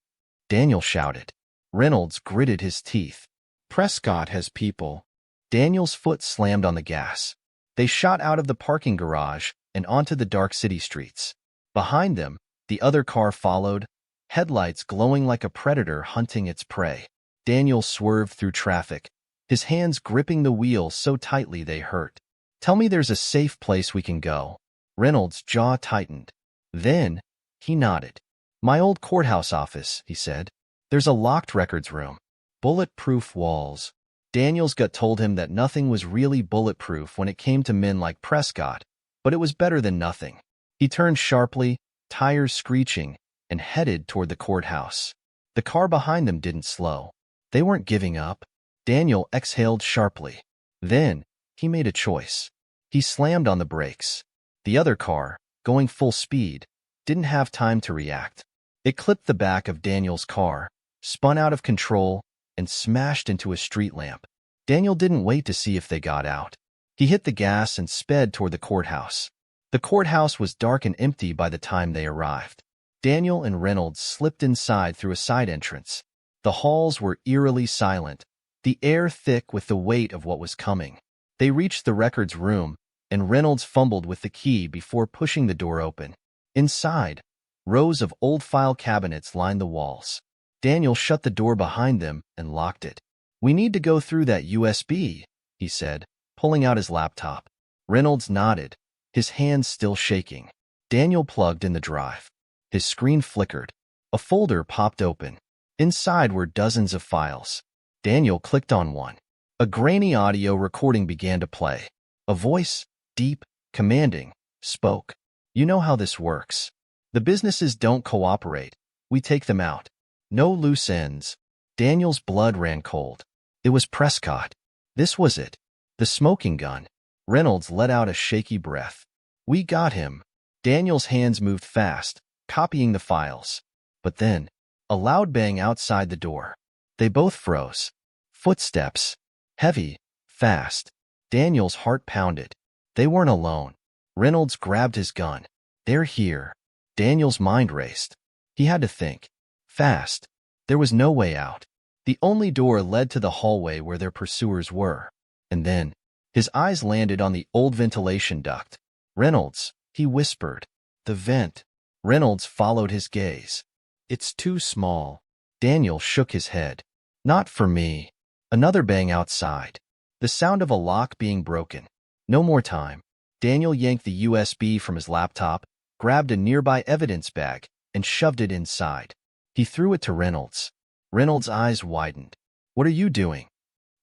Daniel shouted. Reynolds gritted his teeth. "Prescott has people." Daniel's foot slammed on the gas. They shot out of the parking garage and onto the dark city streets. Behind them, the other car followed, headlights glowing like a predator hunting its prey. Daniel swerved through traffic, his hands gripping the wheel so tightly they hurt. "Tell me there's a safe place we can go." Reynolds' jaw tightened. Then, he nodded. "My old courthouse office," he said. "There's a locked records room. Bulletproof walls." Daniel's gut told him that nothing was really bulletproof when it came to men like Prescott, but it was better than nothing. He turned sharply, tires screeching, and headed toward the courthouse. The car behind them didn't slow. They weren't giving up. Daniel exhaled sharply. Then, he made a choice. He slammed on the brakes. The other car, going full speed, didn't have time to react. It clipped the back of Daniel's car, spun out of control, and smashed into a street lamp. Daniel didn't wait to see if they got out. He hit the gas and sped toward the courthouse. The courthouse was dark and empty by the time they arrived. Daniel and Reynolds slipped inside through a side entrance. The halls were eerily silent, the air thick with the weight of what was coming. They reached the records room, and Reynolds fumbled with the key before pushing the door open. Inside, rows of old file cabinets lined the walls. Daniel shut the door behind them and locked it. "We need to go through that USB," he said, pulling out his laptop. Reynolds nodded, his hands still shaking. Daniel plugged in the drive. His screen flickered. A folder popped open. Inside were dozens of files. Daniel clicked on one. A grainy audio recording began to play. A voice, deep, commanding, spoke. "You know how this works. The businesses don't cooperate. We take them out. No loose ends." Daniel's blood ran cold. It was Prescott. This was it. The smoking gun. Reynolds let out a shaky breath. "We got him." Daniel's hands moved fast, copying the files. But then, a loud bang outside the door. They both froze. Footsteps. Heavy, fast. Daniel's heart pounded. They weren't alone. Reynolds grabbed his gun. "They're here." Daniel's mind raced. He had to think. Fast. There was no way out. The only door led to the hallway where their pursuers were. And then, his eyes landed on the old ventilation duct. "Reynolds," he whispered. "The vent." Reynolds followed his gaze. "It's too small." Daniel shook his head. "Not for me." Another bang outside. The sound of a lock being broken. No more time. Daniel yanked the USB from his laptop, grabbed a nearby evidence bag, and shoved it inside. He threw it to Reynolds. Reynolds' eyes widened. "What are you doing?"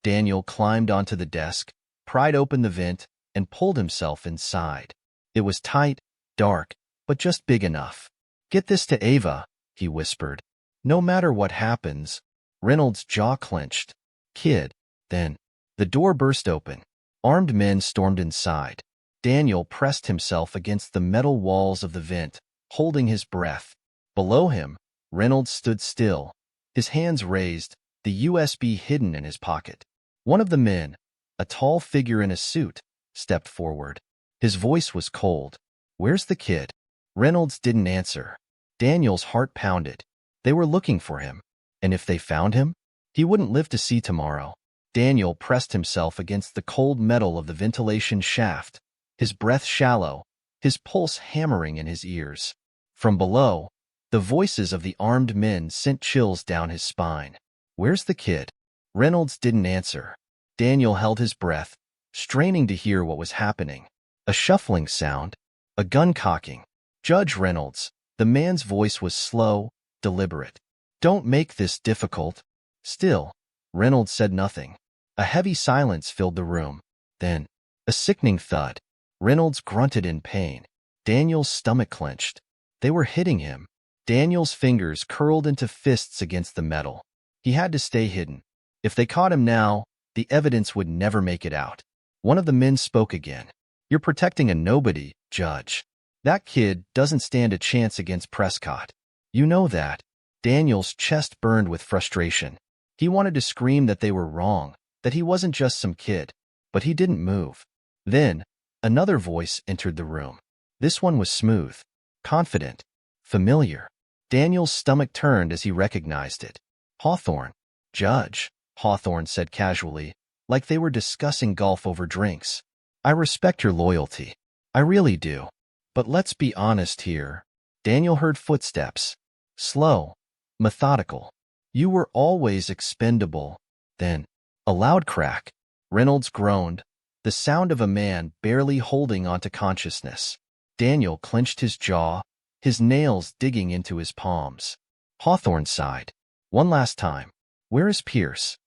Daniel climbed onto the desk, pried open the vent, and pulled himself inside. It was tight, dark, but just big enough. "Get this to Ava," he whispered. "No matter what happens." Reynolds' jaw clenched. "Kid." Then, the door burst open. Armed men stormed inside. Daniel pressed himself against the metal walls of the vent, holding his breath. Below him, Reynolds stood still, his hands raised, the USB hidden in his pocket. One of the men, a tall figure in a suit, stepped forward. His voice was cold. "Where's the kid?" Reynolds didn't answer. Daniel's heart pounded. They were looking for him. And if they found him, he wouldn't live to see tomorrow. Daniel pressed himself against the cold metal of the ventilation shaft, his breath shallow, his pulse hammering in his ears. From below, the voices of the armed men sent chills down his spine. "Where's the kid?" Reynolds didn't answer. Daniel held his breath, straining to hear what was happening. A shuffling sound, a gun cocking. Judge Reynolds. The man's voice was slow, deliberate. Don't make this difficult. Still, Reynolds said nothing. A heavy silence filled the room. Then, a sickening thud. Reynolds grunted in pain. Daniel's stomach clenched. They were hitting him. Daniel's fingers curled into fists against the metal. He had to stay hidden. If they caught him now, the evidence would never make it out. One of the men spoke again. You're protecting a nobody, Judge. That kid doesn't stand a chance against Prescott. You know that. Daniel's chest burned with frustration. He wanted to scream that they were wrong, that he wasn't just some kid, but he didn't move. Then, another voice entered the room. This one was smooth, confident, familiar. Daniel's stomach turned as he recognized it. Hawthorne. Judge, Hawthorne said casually, like they were discussing golf over drinks. I respect your loyalty. I really do. But let's be honest here. Daniel heard footsteps. Slow, methodical. You were always expendable. Then, a loud crack. Reynolds groaned, the sound of a man barely holding onto consciousness. Daniel clenched his jaw, his nails digging into his palms. Hawthorne sighed. One last time. Where is Pierce?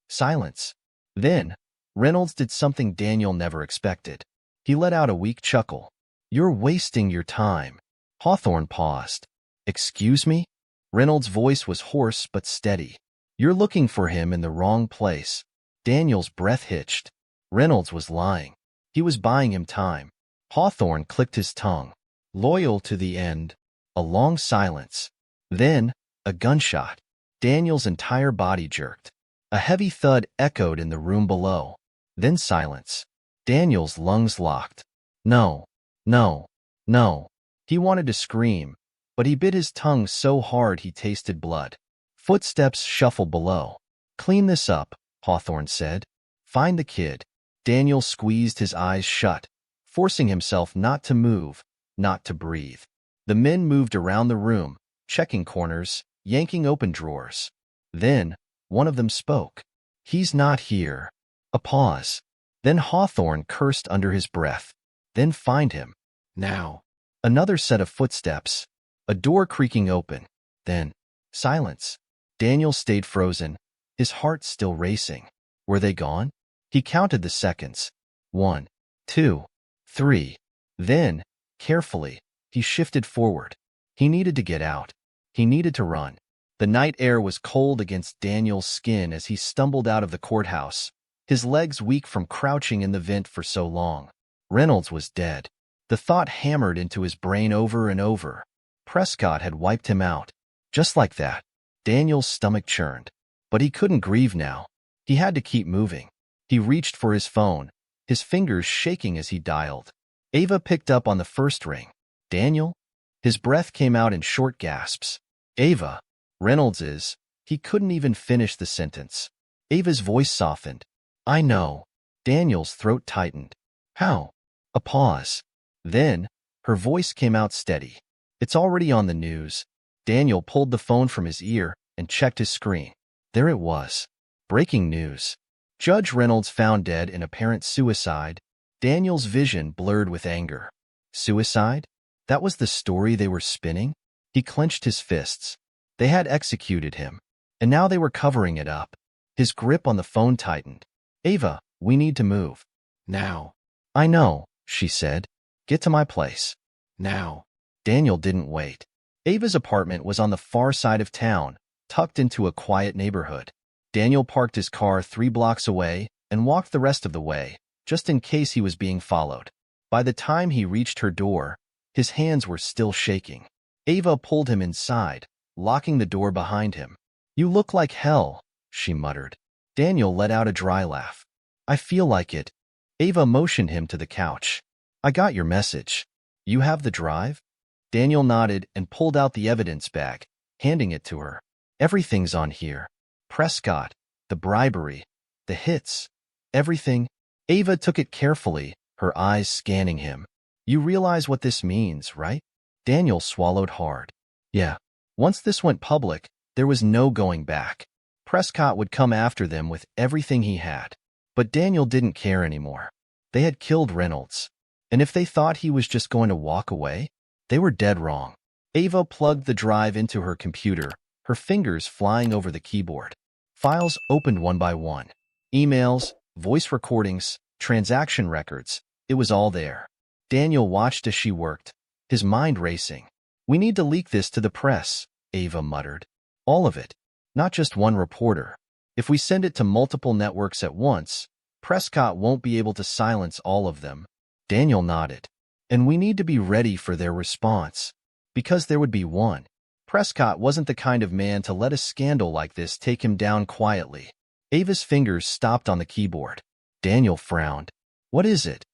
Silence. Then, Reynolds did something Daniel never expected. He let out a weak chuckle. You're wasting your time. Hawthorne paused. Excuse me? Reynolds' voice was hoarse but steady. You're looking for him in the wrong place. Daniel's breath hitched. Reynolds was lying. He was buying him time. Hawthorne clicked his tongue. Loyal to the end. A long silence. Then, a gunshot. Daniel's entire body jerked. A heavy thud echoed in the room below. Then silence. Daniel's lungs locked. No, no, no. He wanted to scream, but he bit his tongue so hard he tasted blood. Footsteps shuffled below. Clean this up, Hawthorne said. Find the kid. Daniel squeezed his eyes shut, forcing himself not to move, not to breathe. The men moved around the room, checking corners, yanking open drawers. Then, one of them spoke. He's not here. A pause. Then Hawthorne cursed under his breath. Then find him. Now. Another set of footsteps. A door creaking open. Then, silence. Daniel stayed frozen, his heart still racing. Were they gone? He counted the seconds. 1, 2, 3. Then, carefully, he shifted forward. He needed to get out. He needed to run. The night air was cold against Daniel's skin as he stumbled out of the courthouse, his legs weak from crouching in the vent for so long. Reynolds was dead. The thought hammered into his brain over and over. Prescott had wiped him out. Just like that. Daniel's stomach churned. But he couldn't grieve now. He had to keep moving. He reached for his phone, his fingers shaking as he dialed. Ava picked up on the first ring. Daniel? His breath came out in short gasps. Ava. Reynolds is. He couldn't even finish the sentence. Ava's voice softened. I know. Daniel's throat tightened. How? A pause. Then, her voice came out steady. It's already on the news. Daniel pulled the phone from his ear and checked his screen. There it was. Breaking news. Judge Reynolds found dead in apparent suicide. Daniel's vision blurred with anger. Suicide? That was the story they were spinning? He clenched his fists. They had executed him, and now they were covering it up. His grip on the phone tightened. Ava, we need to move. Now. I know, she said. Get to my place. Now. Daniel didn't wait. Ava's apartment was on the far side of town, tucked into a quiet neighborhood. Daniel parked his car 3 blocks away and walked the rest of the way, just in case he was being followed. By the time he reached her door, his hands were still shaking. Ava pulled him inside, locking the door behind him. You look like hell, she muttered. Daniel let out a dry laugh. I feel like it. Ava motioned him to the couch. I got your message. You have the drive? Daniel nodded and pulled out the evidence bag, handing it to her. Everything's on here. Prescott, the bribery, the hits, everything. Ava took it carefully, her eyes scanning him. You realize what this means, right? Daniel swallowed hard. Yeah. Once this went public, there was no going back. Prescott would come after them with everything he had. But Daniel didn't care anymore. They had killed Reynolds. And if they thought he was just going to walk away, they were dead wrong. Ava plugged the drive into her computer, her fingers flying over the keyboard. Files opened one by one. Emails, voice recordings, transaction records. It was all there. Daniel watched as she worked, his mind racing. "We need to leak this to the press," Ava muttered. "All of it. Not just one reporter. If we send it to multiple networks at once, Prescott won't be able to silence all of them." Daniel nodded. "And we need to be ready for their response. Because there would be one." Prescott wasn't the kind of man to let a scandal like this take him down quietly. Ava's fingers stopped on the keyboard. Daniel frowned. "What is it?"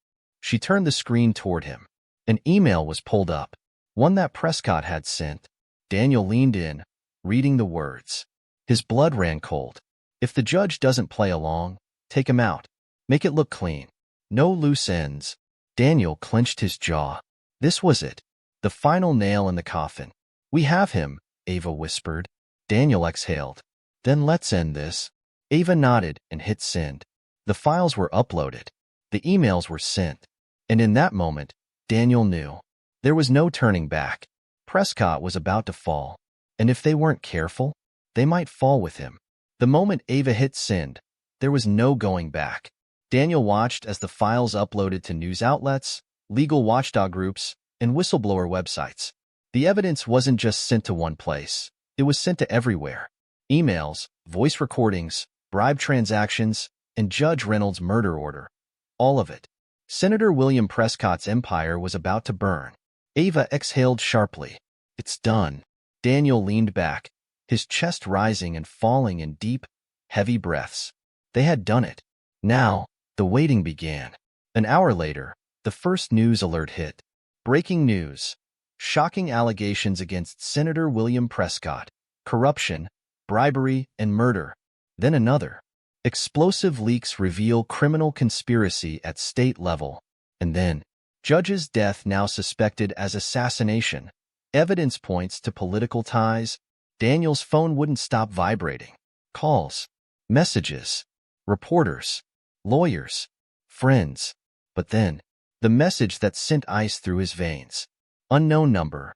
She turned the screen toward him. An email was pulled up, one that Prescott had sent. Daniel leaned in, reading the words. His blood ran cold. "If the judge doesn't play along, take him out. Make it look clean. No loose ends." Daniel clenched his jaw. This was it. The final nail in the coffin. "We have him," Ava whispered. Daniel exhaled. "Then let's end this." Ava nodded and hit send. The files were uploaded. The emails were sent. And in that moment, Daniel knew. There was no turning back. Prescott was about to fall. And if they weren't careful, they might fall with him. The moment Ava hit send, there was no going back. Daniel watched as the files uploaded to news outlets, legal watchdog groups, and whistleblower websites. The evidence wasn't just sent to one place. It was sent to everywhere. Emails, voice recordings, bribe transactions, and Judge Reynolds' murder order. All of it. Senator William Prescott's empire was about to burn. Ava exhaled sharply. "It's done." Daniel leaned back, his chest rising and falling in deep, heavy breaths. They had done it. Now, the waiting began. An hour later, the first news alert hit. Breaking news. Shocking allegations against Senator William Prescott. Corruption, bribery, and murder. Then another. Explosive leaks reveal criminal conspiracy at state level. And then, judge's death now suspected as assassination. Evidence points to political ties. Daniel's phone wouldn't stop vibrating. Calls, messages, reporters, lawyers, friends. But then, the message that sent ice through his veins. Unknown number.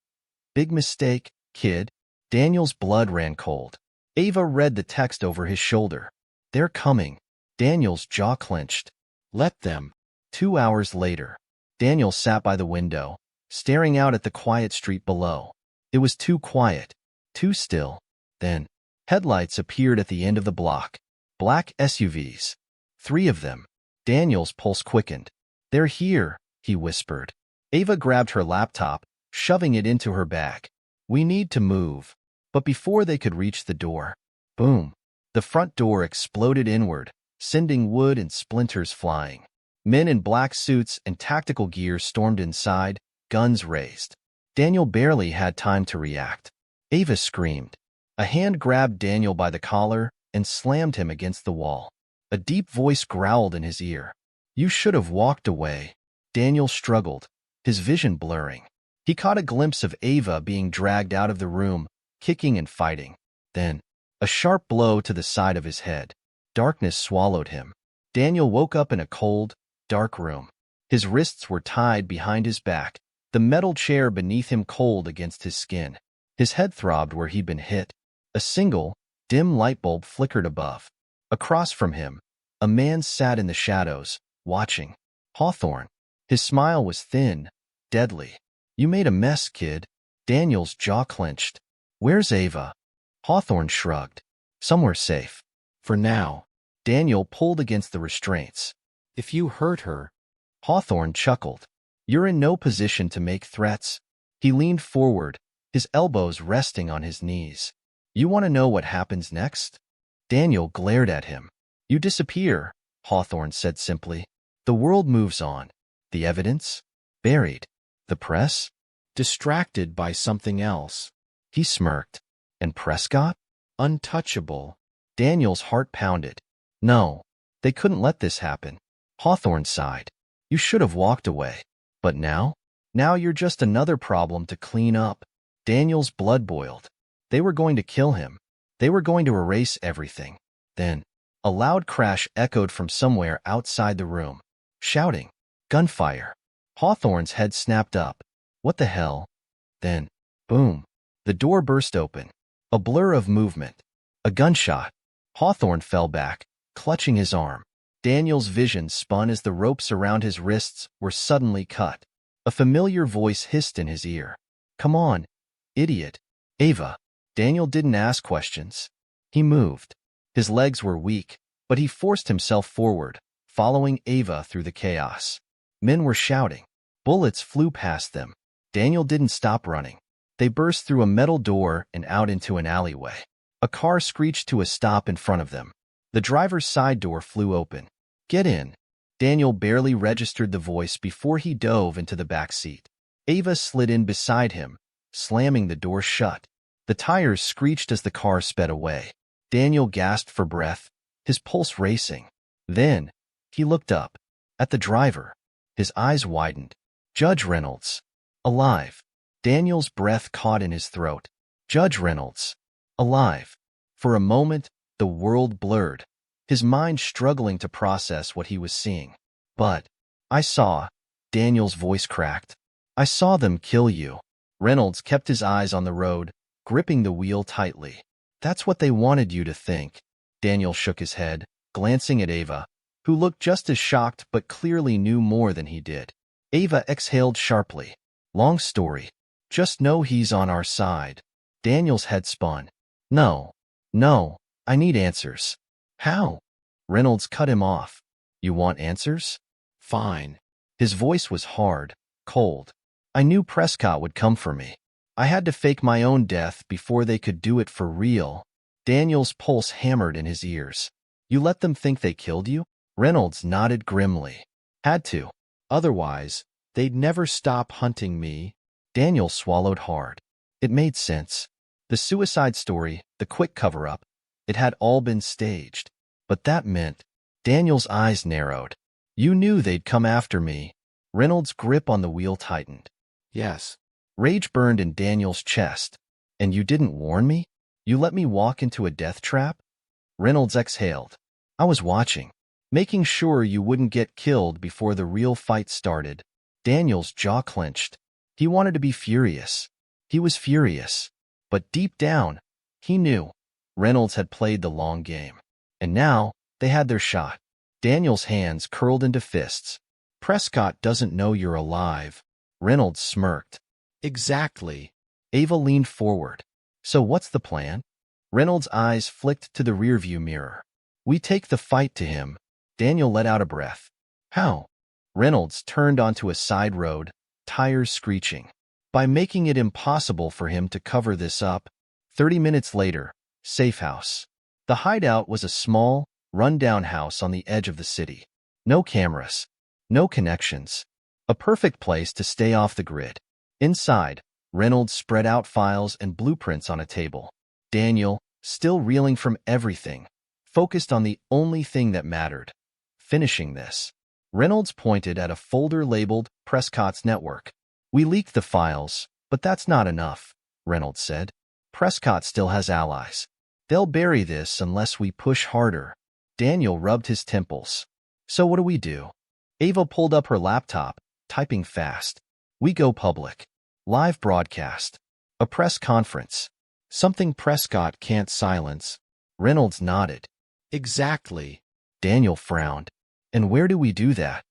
"Big mistake, kid." Daniel's blood ran cold. Ava read the text over his shoulder. "They're coming." Daniel's jaw clenched. "Let them." 2 hours later, Daniel sat by the window, staring out at the quiet street below. It was too quiet, too still. Then, headlights appeared at the end of the block. Black SUVs. 3 of them. Daniel's pulse quickened. "They're here," he whispered. Ava grabbed her laptop, shoving it into her bag. "We need to move." But before they could reach the door, boom, the front door exploded inward, sending wood and splinters flying. Men in black suits and tactical gear stormed inside, guns raised. Daniel barely had time to react. Ava screamed. A hand grabbed Daniel by the collar and slammed him against the wall. A deep voice growled in his ear. "You should have walked away." Daniel struggled, his vision blurring. He caught a glimpse of Ava being dragged out of the room, kicking and fighting. Then, a sharp blow to the side of his head. Darkness swallowed him. Daniel woke up in a cold, dark room. His wrists were tied behind his back, the metal chair beneath him cold against his skin. His head throbbed where he'd been hit. A single, dim light bulb flickered above. Across from him, a man sat in the shadows, watching. Hawthorne. His smile was thin, deadly. "You made a mess, kid." Daniel's jaw clenched. "Where's Ava?" Hawthorne shrugged. "Somewhere safe. For now." Daniel pulled against the restraints. "If you hurt her." Hawthorne chuckled. "You're in no position to make threats." He leaned forward, his elbows resting on his knees. "You want to know what happens next?" Daniel glared at him. "You disappear," Hawthorne said simply. "The world moves on. The evidence? Buried. The press? Distracted by something else. He smirked. And Prescott? Untouchable. Daniel's heart pounded. No, they couldn't let this happen. Hawthorne sighed. You should have walked away. But now? Now you're just another problem to clean up. Daniel's blood boiled. They were going to kill him. They were going to erase everything. Then, a loud crash echoed from somewhere outside the room. shouting. Gunfire. Hawthorne's head snapped up. What the hell? Then, boom. The door burst open. A blur of movement. A gunshot. Hawthorne fell back, clutching his arm. Daniel's vision spun as the ropes around his wrists were suddenly cut. A familiar voice hissed in his ear. Come on, idiot. Ava. Daniel didn't ask questions. He moved. His legs were weak, but he forced himself forward, following Ava through the chaos. Men were shouting. Bullets flew past them. Daniel didn't stop running. They burst through a metal door and out into an alleyway. A car screeched to a stop in front of them. The driver's side door flew open. Get in. Daniel barely registered the voice before he dove into the back seat. Ava slid in beside him, slamming the door shut. The tires screeched as the car sped away. Daniel gasped for breath, his pulse racing. Then, he looked up. At the driver. His eyes widened. Judge Reynolds. Alive. Daniel's breath caught in his throat. Judge Reynolds. Alive. For a moment, the world blurred, his mind struggling to process what he was seeing. But, I saw. Daniel's voice cracked. I saw them kill you. Reynolds kept his eyes on the road, gripping the wheel tightly. That's what they wanted you to think. Daniel shook his head, glancing at Ava, who looked just as shocked but clearly knew more than he did. Ava exhaled sharply. Long story. Just know he's on our side. Daniel's head spun. No. I need answers. How? Reynolds cut him off. You want answers? Fine. His voice was hard, cold. I knew Prescott would come for me. I had to fake my own death before they could do it for real. Daniel's pulse hammered in his ears. You let them think they killed you? Reynolds nodded grimly. Had to. Otherwise, they'd never stop hunting me. Daniel swallowed hard. It made sense. The suicide story, the quick cover-up, it had all been staged. But that meant, Daniel's eyes narrowed. You knew they'd come after me. Reynolds' grip on the wheel tightened. Yes. Rage burned in Daniel's chest. And you didn't warn me? You let me walk into a death trap? Reynolds exhaled. I was watching, making sure you wouldn't get killed before the real fight started. Daniel's jaw clenched. He wanted to be furious. He was furious. But deep down, he knew Reynolds had played the long game. And now, they had their shot. Daniel's hands curled into fists. Prescott doesn't know you're alive. Reynolds smirked. Exactly. Ava leaned forward. So what's the plan? Reynolds' eyes flicked to the rearview mirror. We take the fight to him. Daniel let out a breath. How? Reynolds turned onto a side road, tires screeching. By making it impossible for him to cover this up. 30 minutes later, safe house. The hideout was a small, run-down house on the edge of the city. No cameras. No connections. A perfect place to stay off the grid. Inside, Reynolds spread out files and blueprints on a table. Daniel, still reeling from everything, focused on the only thing that mattered. Finishing this. Reynolds pointed at a folder labeled Prescott's Network. We leaked the files, but that's not enough, Reynolds said. Prescott still has allies. They'll bury this unless we push harder. Daniel rubbed his temples. So what do we do? Ava pulled up her laptop, typing fast. We go public. Live broadcast. A press conference. Something Prescott can't silence. Reynolds nodded. Exactly. Daniel frowned. And where do we do that?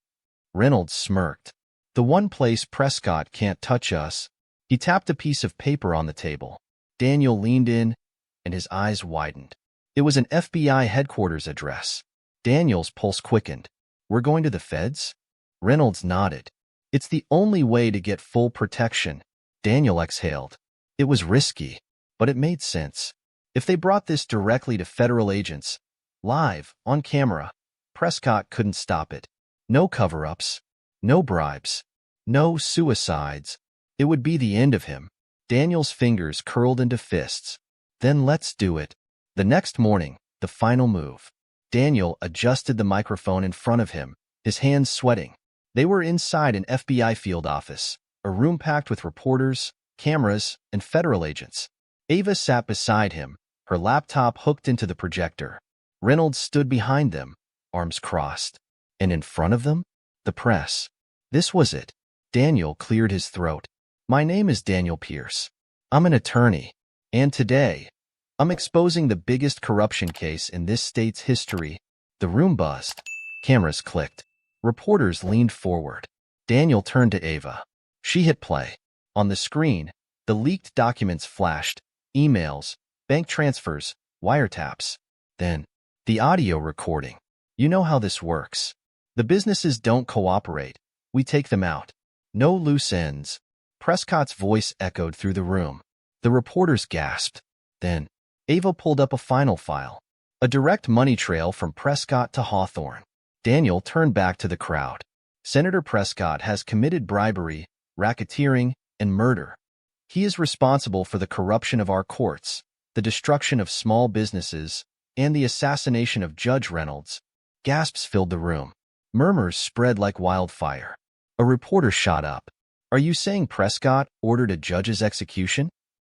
Reynolds smirked. The one place Prescott can't touch us. He tapped a piece of paper on the table. Daniel leaned in, and his eyes widened. It was an FBI headquarters address. Daniel's pulse quickened. We're going to the feds? Reynolds nodded. It's the only way to get full protection. Daniel exhaled. It was risky, but it made sense. If they brought this directly to federal agents, live, on camera, Prescott couldn't stop it. No cover-ups. No bribes. No suicides. It would be the end of him. Daniel's fingers curled into fists. Then let's do it. The next morning, the final move. Daniel adjusted the microphone in front of him, his hands sweating. They were inside an FBI field office, a room packed with reporters, cameras, and federal agents. Ava sat beside him, her laptop hooked into the projector. Reynolds stood behind them, arms crossed. And in front of them? The press. This was it. Daniel cleared his throat. My name is Daniel Pierce. I'm an attorney. And today, I'm exposing the biggest corruption case in this state's history. The room buzzed. Cameras clicked. Reporters leaned forward. Daniel turned to Ava. She hit play. On the screen, the leaked documents flashed. Emails, bank transfers, wiretaps. Then, the audio recording. You know how this works. The businesses don't cooperate. We take them out. No loose ends. Prescott's voice echoed through the room. The reporters gasped. Then, Ava pulled up a final file. A direct money trail from Prescott to Hawthorne. Daniel turned back to the crowd. Senator Prescott has committed bribery, racketeering, and murder. He is responsible for the corruption of our courts, the destruction of small businesses, and the assassination of Judge Reynolds. Gasps filled the room. Murmurs spread like wildfire. A reporter shot up. Are you saying Prescott ordered a judge's execution?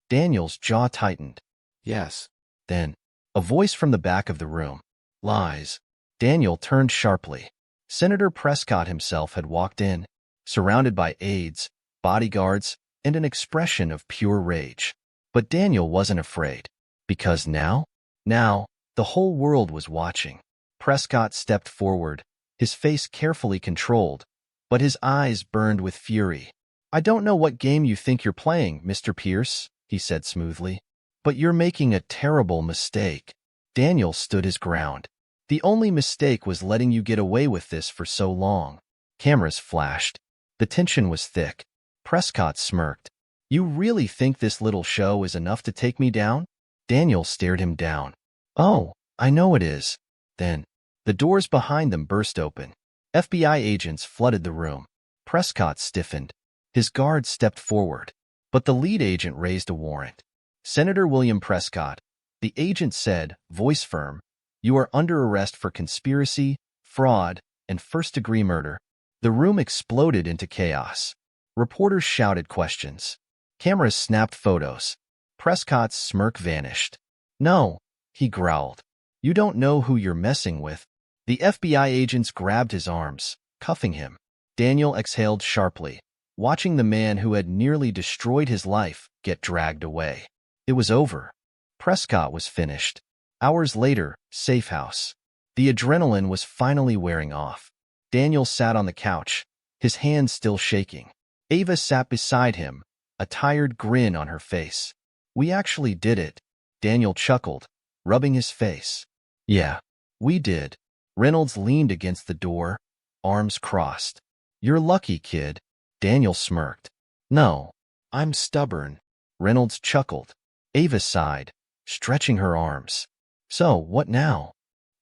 Daniel's jaw tightened. Yes. Then, a voice from the back of the room. Lies. Daniel turned sharply. Senator Prescott himself had walked in, surrounded by aides, bodyguards, and an expression of pure rage. But Daniel wasn't afraid. Because now, the whole world was watching. Prescott stepped forward, his face carefully controlled, but his eyes burned with fury. I don't know what game you think you're playing, Mr. Pierce, he said smoothly, but you're making a terrible mistake. Daniel stood his ground. The only mistake was letting you get away with this for so long. Cameras flashed. The tension was thick. Prescott smirked. You really think this little show is enough to take me down? Daniel stared him down. Oh, I know it is. Then, the doors behind them burst open. FBI agents flooded the room. Prescott stiffened. His guard stepped forward, but the lead agent raised a warrant. Senator William Prescott, the agent said, voice firm, you are under arrest for conspiracy, fraud, and first-degree murder. The room exploded into chaos. Reporters shouted questions. Cameras snapped photos. Prescott's smirk vanished. No, he growled. You don't know who you're messing with. The FBI agents grabbed his arms, cuffing him. Daniel exhaled sharply, watching the man who had nearly destroyed his life get dragged away. It was over. Prescott was finished. Hours later, safe house. The adrenaline was finally wearing off. Daniel sat on the couch, his hands still shaking. Ava sat beside him, a tired grin on her face. We actually did it, Daniel chuckled, rubbing his face. Yeah, we did. Reynolds leaned against the door, arms crossed. You're lucky, kid. Daniel smirked. No, I'm stubborn. Reynolds chuckled. Ava sighed, stretching her arms. So, what now?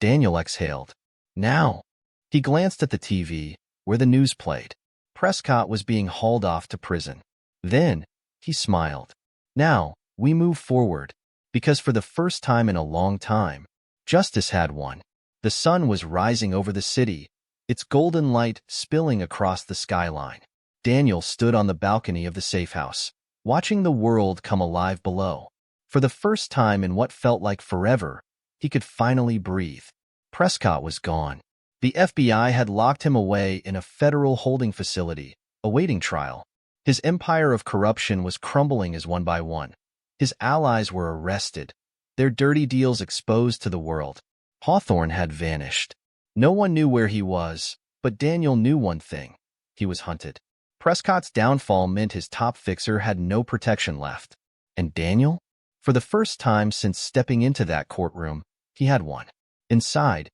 Daniel exhaled. Now. He glanced at the TV, where the news played. Prescott was being hauled off to prison. Then, he smiled. Now, we move forward, because for the first time in a long time, justice had won. The sun was rising over the city, its golden light spilling across the skyline. Daniel stood on the balcony of the safe house, watching the world come alive below. For the first time in what felt like forever, he could finally breathe. Prescott was gone. The FBI had locked him away in a federal holding facility, awaiting trial. His empire of corruption was crumbling as one by one. His allies were arrested, their dirty deals exposed to the world. Hawthorne had vanished. No one knew where he was, but Daniel knew one thing. He was hunted. Prescott's downfall meant his top fixer had no protection left. And Daniel? For the first time since stepping into that courtroom, he had one. Inside,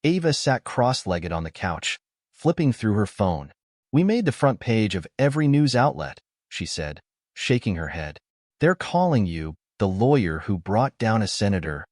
Ava sat cross-legged on the couch, flipping through her phone. We made the front page of every news outlet, she said, shaking her head. They're calling you the lawyer who brought down a senator.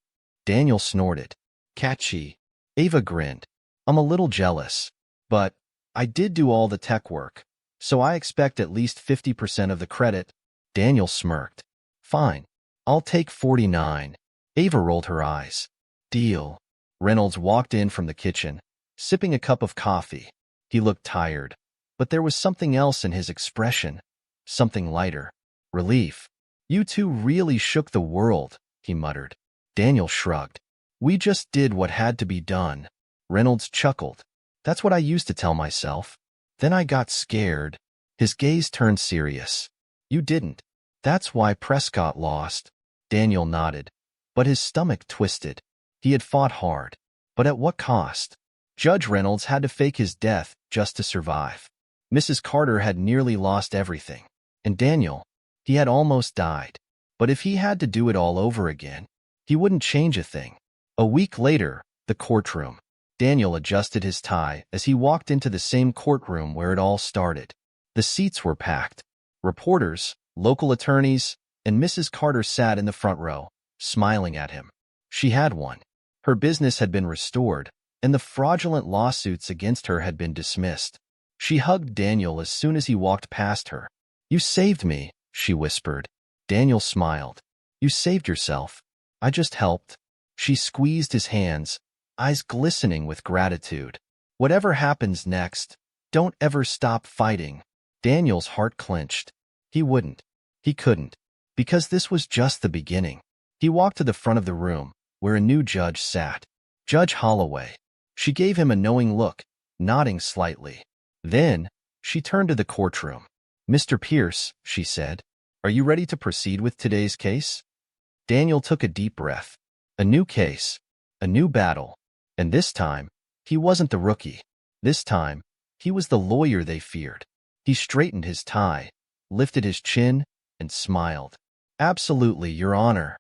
Daniel snorted. Catchy. Ava grinned. I'm a little jealous. But I did do all the tech work, so I expect at least 50% of the credit. Daniel smirked. Fine. I'll take 49. Ava rolled her eyes. Deal. Reynolds walked in from the kitchen, sipping a cup of coffee. He looked tired, but there was something else in his expression, something lighter. Relief. You two really shook the world, he muttered. Daniel shrugged. We just did what had to be done. Reynolds chuckled. That's what I used to tell myself. Then I got scared. His gaze turned serious. You didn't. That's why Prescott lost. Daniel nodded, but his stomach twisted. He had fought hard. But at what cost? Judge Reynolds had to fake his death just to survive. Mrs. Carter had nearly lost everything. And Daniel, he had almost died. But if he had to do it all over again, he wouldn't change a thing. A week later, the courtroom. Daniel adjusted his tie as he walked into the same courtroom where it all started. The seats were packed. Reporters, local attorneys, and Mrs. Carter sat in the front row, smiling at him. She had won. Her business had been restored, and the fraudulent lawsuits against her had been dismissed. She hugged Daniel as soon as he walked past her. You saved me, she whispered. Daniel smiled. You saved yourself. I just helped. She squeezed his hands, eyes glistening with gratitude. Whatever happens next, don't ever stop fighting. Daniel's heart clenched. He wouldn't. He couldn't. Because this was just the beginning. He walked to the front of the room, where a new judge sat. Judge Holloway. She gave him a knowing look, nodding slightly. Then, she turned to the courtroom. Mr. Pierce, she said, are you ready to proceed with today's case? Daniel took a deep breath. A new case. A new battle. And this time, he wasn't the rookie. This time, he was the lawyer they feared. He straightened his tie, lifted his chin, and smiled. Absolutely, Your Honor.